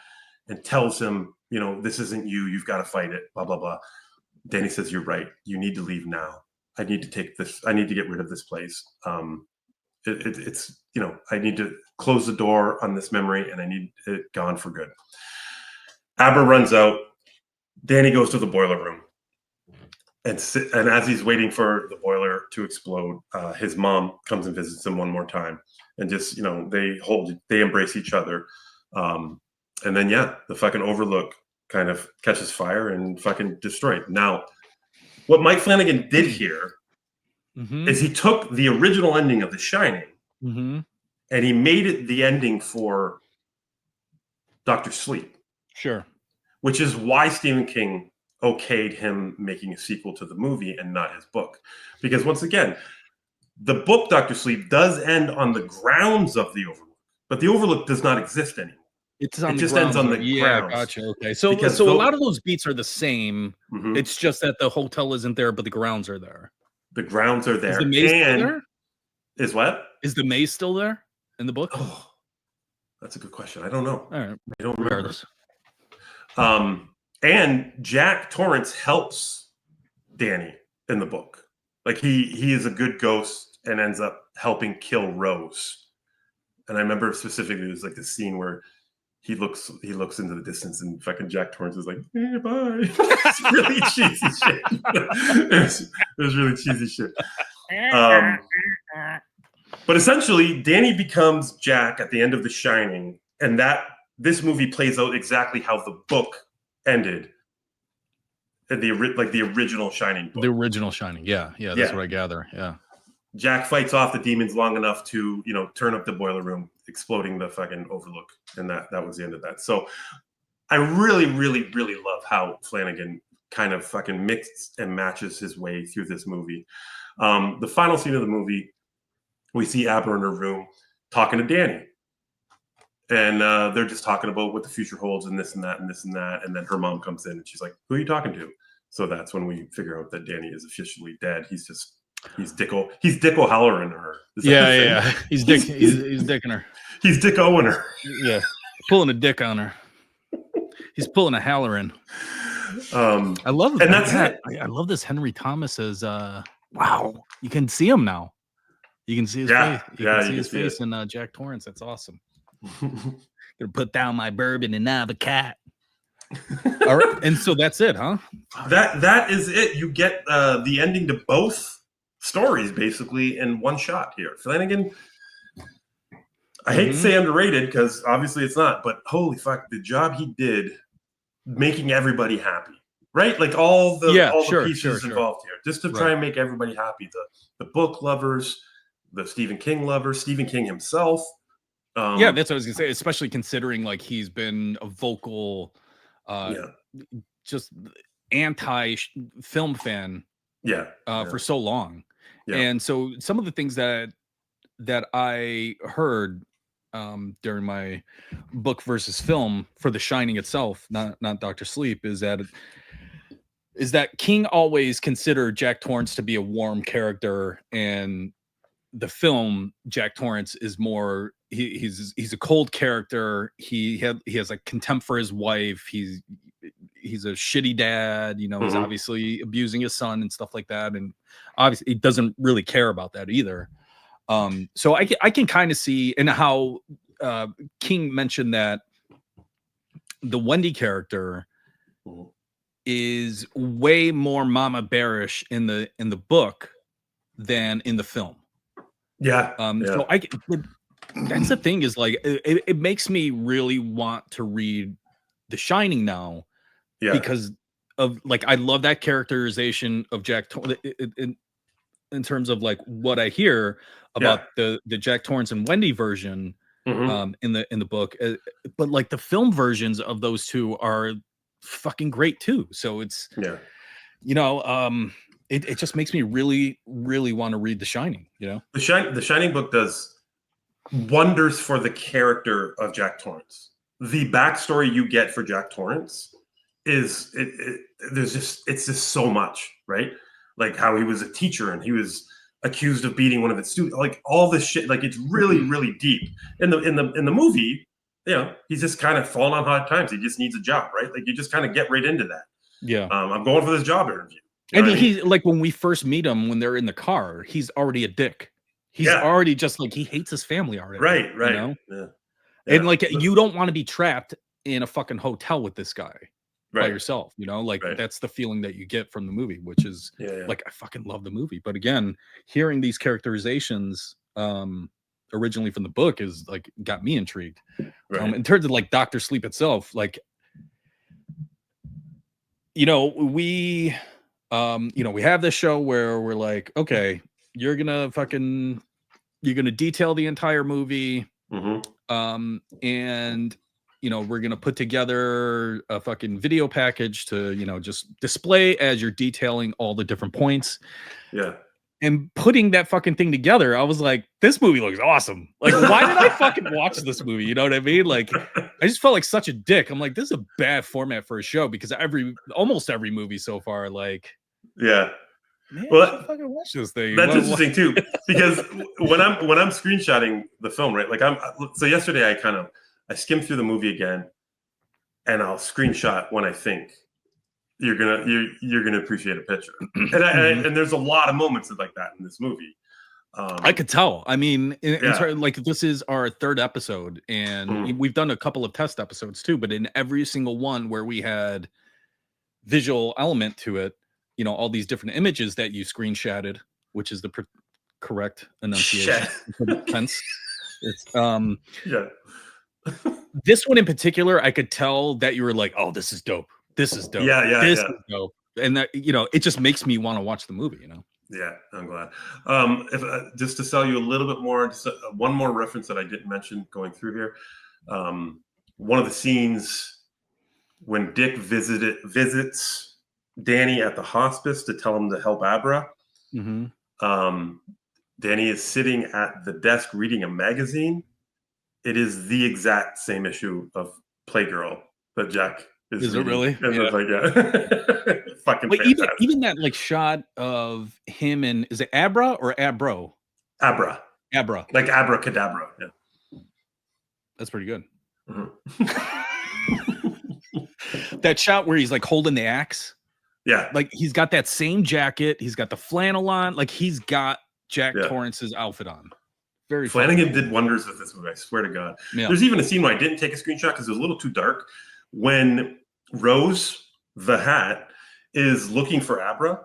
and tells him, this isn't you. You've got to fight it, blah, blah, blah. Danny says, you're right. You need to leave now. I need to take this. I need to get rid of this place. It's, I need to close the door on this memory, and I need it gone for good. Aber runs out. Danny goes to the boiler room, and as he's waiting for the boiler to explode, his mom comes and visits him one more time, and just they embrace each other, and then the fucking Overlook kind of catches fire and fucking destroyed. Now, what Mike Flanagan did here is he took the original ending of The Shining and he made it the ending for Dr. Sleep. Sure. Which is why Stephen King okayed him making a sequel to the movie and not his book. Because once again, the book Dr. Sleep does end on the grounds of the Overlook, but the Overlook does not exist anymore. It just ends on the grounds. Yeah, gotcha. Okay. So a lot of those beats are the same. It's just that the hotel isn't there, but the grounds are there. The grounds are there. Is the maze still there? Is what? Is the maze still there in the book? Oh, that's a good question. I don't know. All right. I don't remember this. And Jack Torrance helps Danny in the book. Like he is a good ghost and ends up helping kill Rose. And I remember specifically, there's like the scene where he looks into the distance and fucking Jack Torrance is like, hey, bye. It's really cheesy shit. It was really cheesy shit. But essentially, Danny becomes Jack at the end of The Shining, and this movie plays out exactly how the book ended. The original Shining book. The original Shining, yeah, that's what I gather. Yeah. Jack fights off the demons long enough to, turn up the boiler room, exploding the fucking Overlook. And that was the end of that. So I really, really, really love how Flanagan kind of fucking mixes and matches his way through this movie. The final scene of the movie, we see Aber in her room talking to Danny. And they're just talking about what the future holds and this and that and this and that. And then her mom comes in and she's like, who are you talking to? So that's when we figure out that Danny is officially dead. He's Dick O'Halloran her. Yeah. He's dicking her. He's Dick Owen her. Yeah. Pulling a dick on her. He's pulling a Halloran. I love it. And that's it. I love this Henry Thomas as wow. You can see him now. You can see his face. You can see his face in Jack Torrance. That's awesome. Gonna put down my bourbon and have a cat. All right, and so that's it, huh? That is it. You get the ending to both stories basically in one shot here. Flanagan, I hate to say underrated because obviously it's not, but holy fuck, the job he did making everybody happy, right? Like all the pieces involved here, just to try and make everybody happy. The book lovers, the Stephen King lovers, Stephen King himself. That's what I was gonna say, especially considering like he's been a vocal just anti-film fan for so long. And so some of the things that I heard during my book versus film for The Shining itself, not Dr. Sleep, is that King always considered Jack Torrance to be a warm character, and the film Jack Torrance is more he's a cold character. He has like contempt for his wife. He's a shitty dad, he's obviously abusing his son and stuff like that, and obviously he doesn't really care about that either. So I can kind of see, and how King mentioned that the Wendy character is way more mama bearish in the book than in the film. So that's the thing, is like it makes me really want to read The Shining now, because of like I love that characterization of Jack in terms of like what I hear about the Jack Torrance and Wendy version in the book, but like the film versions of those two are fucking great too. So it's it just makes me really, really want to read The Shining. The Shining book does wonders for the character of Jack Torrance. The backstory you get for Jack Torrance is it's just so much, right? Like how he was a teacher and he was accused of beating one of his students, like all this shit. Like it's really, really deep. In the movie, he's just kind of falling on hard times. He just needs a job, right? Like you just kind of get right into that. I'm going for this job interview. And he's like, when we first meet him, when they're in the car, he's already a dick. He's already just like, he hates his family already. Right. You know? Yeah. And like, you don't want to be trapped in a fucking hotel with this guy by Right. yourself, you know, like Right. that's the feeling that you get from the movie, which is like, I fucking love the movie. But again, hearing these characterizations originally from the book is like, got me intrigued. Right. In terms of like Dr. Sleep itself, like, you know, we have this show where we're like, okay, you're gonna detail the entire movie. And you know, we're gonna put together a fucking video package to, you know, just display as you're detailing all the different points. Yeah. And putting that fucking thing together, I was like, this movie looks awesome. Like, why did I fucking watch this movie? You know what I mean? Like, I just felt like such a dick. I'm like, this is a bad format for a show, because almost every movie so far, like, yeah. Man, well, I should fucking watch this thing. That's interesting too, because when I'm screenshotting the film, right? Like so yesterday I skimmed through the movie again, and I'll screenshot when I think you're gonna appreciate a picture, and there's a lot of moments like that in this movie. I could tell. I mean, like, this is our third episode, and we've done a couple of test episodes too. But in every single one where we had visual element to it, you know, all these different images that you screenshotted, which is the correct enunciation. Tense. It's this one in particular, I could tell that you were like, "Oh, this is dope. This is dope. This is dope." And that, you know, it just makes me want to watch the movie. You know. Yeah, I'm glad. If just to sell you a little bit more, just one more reference that I didn't mention going through here. One of the scenes when Dick visits Danny at the hospice to tell him to help Abra. Danny is sitting at the desk reading a magazine. It is the exact same issue of Playgirl that Jack is reading. It really? And yeah. Like, fucking but fantastic. even that like shot of him and, is it Abra or Abro? Abra. Like abracadabra. Yeah. That's pretty good. That shot where he's like holding the axe. Yeah. Like, he's got that same jacket. He's got the flannel on. Like, he's got Jack Torrance's outfit on. Very Flanagan did wonders with this movie, I swear to God. Yeah. There's even a scene where I didn't take a screenshot because it was a little too dark. When Rose, the hat, is looking for Abra,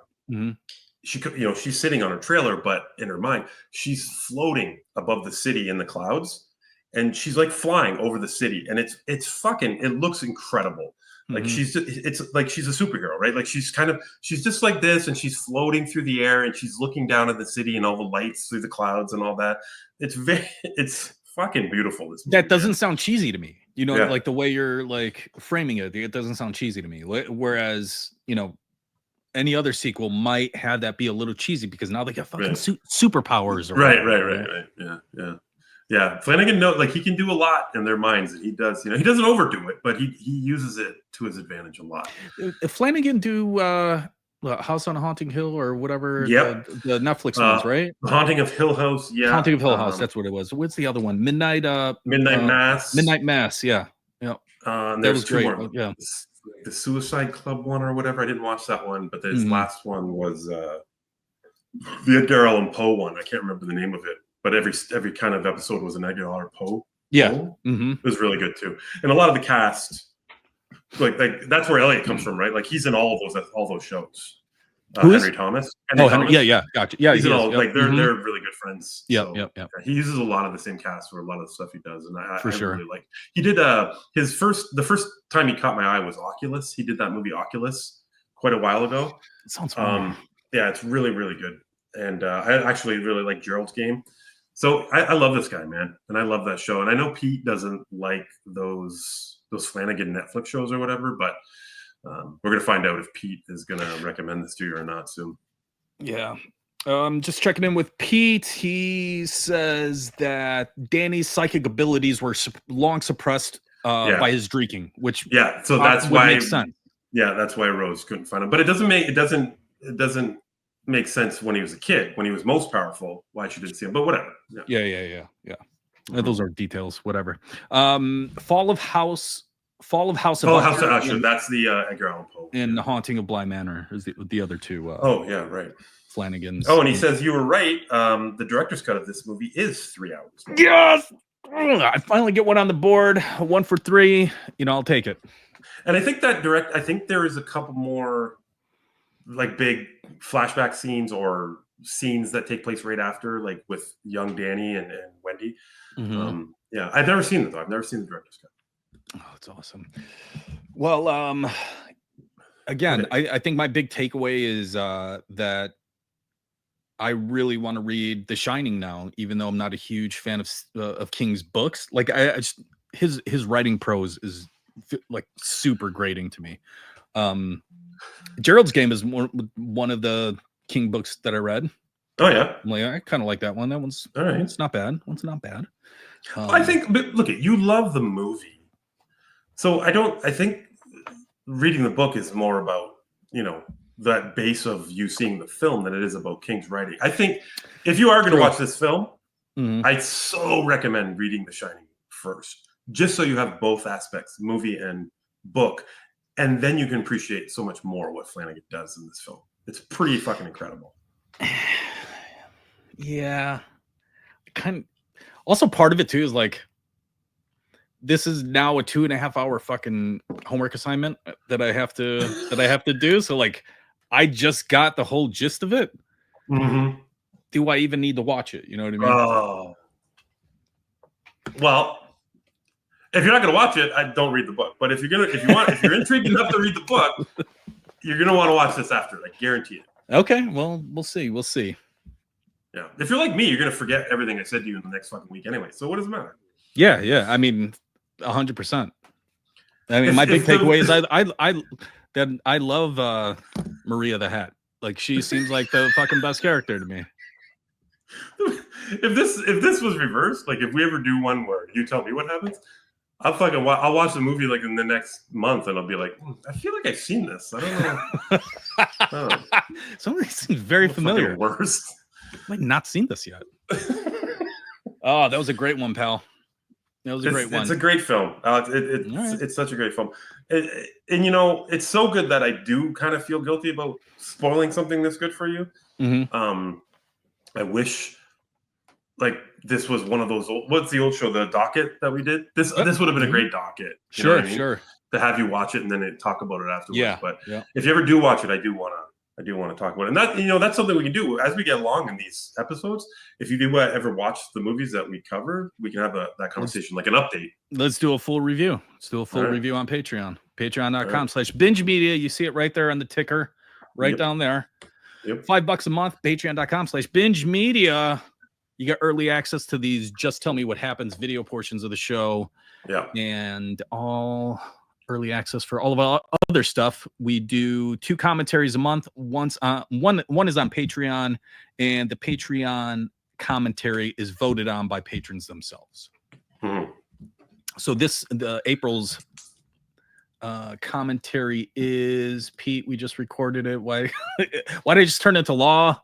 she's sitting on her trailer, but in her mind, she's floating above the city in the clouds, and she's like flying over the city, and it looks incredible. Like it's like she's a superhero, right? Like she's just like this, and she's floating through the air, and she's looking down at the city and all the lights through the clouds and all that. It's fucking beautiful. This movie, that doesn't sound cheesy to me. You know, like the way you're like framing it doesn't sound cheesy to me. Whereas, you know, any other sequel might have that be a little cheesy because now they got fucking superpowers. Right. Yeah. Flanagan like he can do a lot in their minds, and he does. You know, he doesn't overdo it, but he uses it to his advantage a lot. Flanagan do House on Haunting Hill or whatever the Netflix ones, right? The Haunting of Hill House. Yeah, Haunting of Hill House. That's what it was. What's the other one? Midnight Mass. Midnight Mass. Yeah. That was great. More. Yeah. The Suicide Club one or whatever. I didn't watch that one, but this last one was the Edgar Allan Poe one. I can't remember the name of it. But every kind of episode was an Edgar Allan Poe. Yeah, it was really good too. And a lot of the cast, like that's where Elliot comes from, right? Like he's in all those shows. Henry Thomas. Thomas. Yeah, gotcha. Yeah, he's in all. Like they're really good friends. Yeah. He uses a lot of the same cast for a lot of the stuff he does, and I sure. really like. He did the first time he caught my eye was Oculus. He did that movie Oculus quite a while ago. It sounds fun. Yeah, it's really really good, and I actually really like Gerald's Game. So I love this guy, man, and I love that show. And I know Pete doesn't like those Flanagan Netflix shows or whatever, but we're gonna find out if Pete is gonna recommend this to you or not soon. Yeah, just checking in with Pete. He says that Danny's psychic abilities were long suppressed by his drinking, which so that's why makes sense. Yeah, that's why Rose couldn't find him. But it doesn't make sense when he was a kid, when he was most powerful, why she didn't see him, but whatever. Yeah. Those are details, whatever. Fall of House of Usher, that's the Edgar Allan Poe. And The Haunting of Bly Manor is the other two. Right. Flanagan's. Oh, and he says you were right. The director's cut of this movie is 3 hours. Yes, I finally get one on the board. 1 for 3. I'll take it. And I think I think there is a couple more like big flashback scenes or scenes that take place right after, like with young Danny and Wendy. Yeah, I've never seen it though. I've never seen the director's cut. Oh, it's awesome. Well, again, okay. I think my big takeaway is that I really want to read The Shining now, even though I'm not a huge fan of King's books. Like his writing prose is like super grating to me. Gerald's Game is one of the King books that I read. Oh yeah, I'm like, I kind of like that one. That one's all right. It's not bad. One's not bad. I think, but look at you love the movie. So I think reading the book is more about, that base of you seeing the film than it is about King's writing. I think if you are going to watch this film, I so recommend reading The Shining first, just so you have both aspects, movie and book, and then you can appreciate so much more what Flanagan does in this film. It's pretty fucking incredible. Yeah. Also part of it too is like, this is now a 2.5 hour fucking homework assignment that I have to do. So like, I just got the whole gist of it. Do I even need to watch it? You know what I mean? Oh, well, if you're not going to watch it, I don't read the book. But if you're intrigued enough to read the book, you're going to want to watch this after. I guarantee it. Okay. Well, we'll see. Yeah. If you're like me, you're going to forget everything I said to you in the next fucking week anyway. So what does it matter? Yeah. I mean, 100%. I mean, my big takeaway is I love Maria the Hat. Like, she seems like the fucking best character to me. If this was reversed, like if we ever do one where you tell me what happens, I'll watch the movie like in the next month and I'll be like, I feel like I've seen this. I don't know. Something seems very familiar. Worst. I might not seen this yet. Oh, that was a great one, pal. That was a great one. It's a great film. It's such a great film. And it's so good that I do kind of feel guilty about spoiling something this good for you. I wish like this was one of those what's the old show, The Docket that we did? This would have been a great docket. Sure. To have you watch it and then talk about it afterwards. Yeah. But if you ever do watch it, I do want to talk about it. And that, that's something we can do as we get along in these episodes. If you do ever watch the movies that we cover, we can have that conversation, like an update. Let's do a full review. Let's do a full review on Patreon. Patreon.com/binge media. You see it right there on the ticker, down there. Yep. $5 a month. Patreon.com/binge media. You get early access to these Just Tell Me What Happens video portions of the show. Yeah. And all early access for all of our other stuff. We do 2 commentaries a month. One is on Patreon, and the Patreon commentary is voted on by patrons themselves. So April's commentary is Pete. We just recorded it. Why did I just turn into law?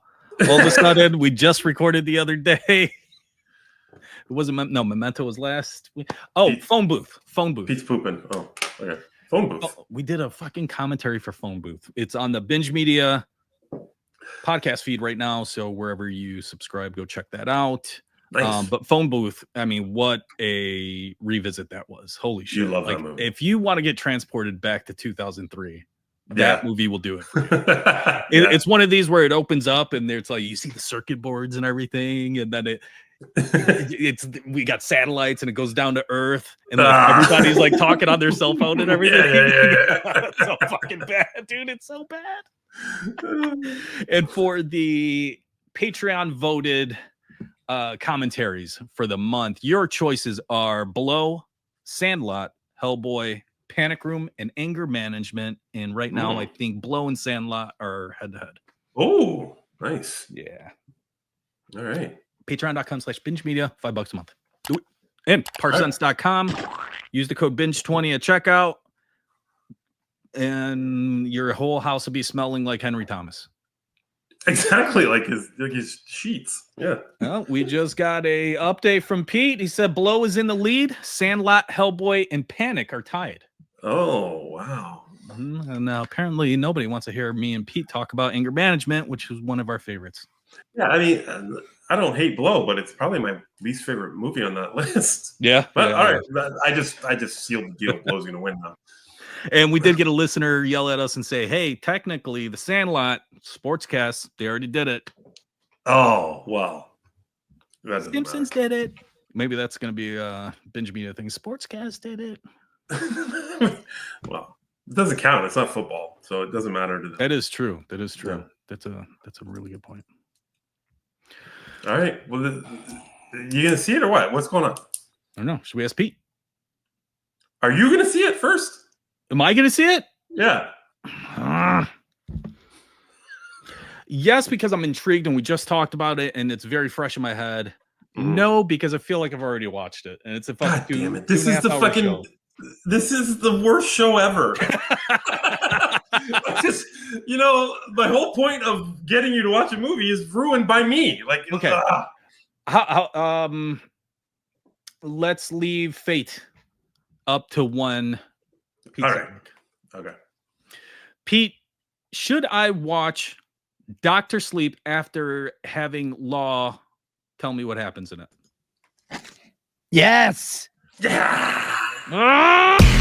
All of a sudden, we just recorded the other day. It wasn't Memento was last week. Oh, Phone Booth. Pete's pooping. Oh, okay. Phone Booth. We did a fucking commentary for Phone Booth. It's on the Binge Media podcast feed right now. So wherever you subscribe, go check that out. Nice. But Phone Booth, I mean, what a revisit that was. Holy shit. You love that movie. If you want to get transported back to 2003, that movie will do it for you. It's one of these where it opens up and it's like you see the circuit boards and everything, and then we got satellites and it goes down to Earth, and everybody's like talking on their cell phone and everything. It's so fucking bad, dude. It's so bad. And for the Patreon voted commentaries for the month, your choices are Below, Sandlot, Hellboy, Panic Room, and Anger Management. And right now, I think Blow and Sandlot are head to head. Oh, nice. Yeah. All right. Patreon.com/binge media, $5 a month. Do it. And parksense.com. Use the code binge20 at checkout. And your whole house will be smelling like Henry Thomas. Exactly, like his sheets. Yeah. Well, we just got a update from Pete. He said Blow is in the lead. Sandlot, Hellboy, and Panic are tied. Oh, wow. And apparently nobody wants to hear me and Pete talk about anger management, which is one of our favorites. Yeah, I mean, I don't hate Blow, but it's probably my least favorite movie on that list. Yeah. But yeah, all yeah. right, I just sealed the deal. Blow's gonna win now. And we did get a listener yell at us and say, hey, technically the Sandlot Sportscast, they already did it. Oh, well. Simpsons did it. Maybe that's going to be a binge media thing. Sportscast did it. Well, it doesn't count. It's not football, so it doesn't matter to them. That is true. That is true. Yeah. That's a really good point. All right. Well, you gonna see it or what? What's going on? I don't know. Should we ask Pete? Are you gonna see it first? Am I going to see it? Yeah. Yes, because I'm intrigued and we just talked about it and it's very fresh in my head. No, because I feel like I've already watched it and it's a fucking God damn it! This is the fucking. Show. This is the worst show ever. Just, the whole point of getting you to watch a movie is ruined by me. Like, okay, let's leave Fate up to one. All right. Okay. Pete, should I watch Dr. Sleep after having Law tell me what happens in it? Yes. Yeah. Ah!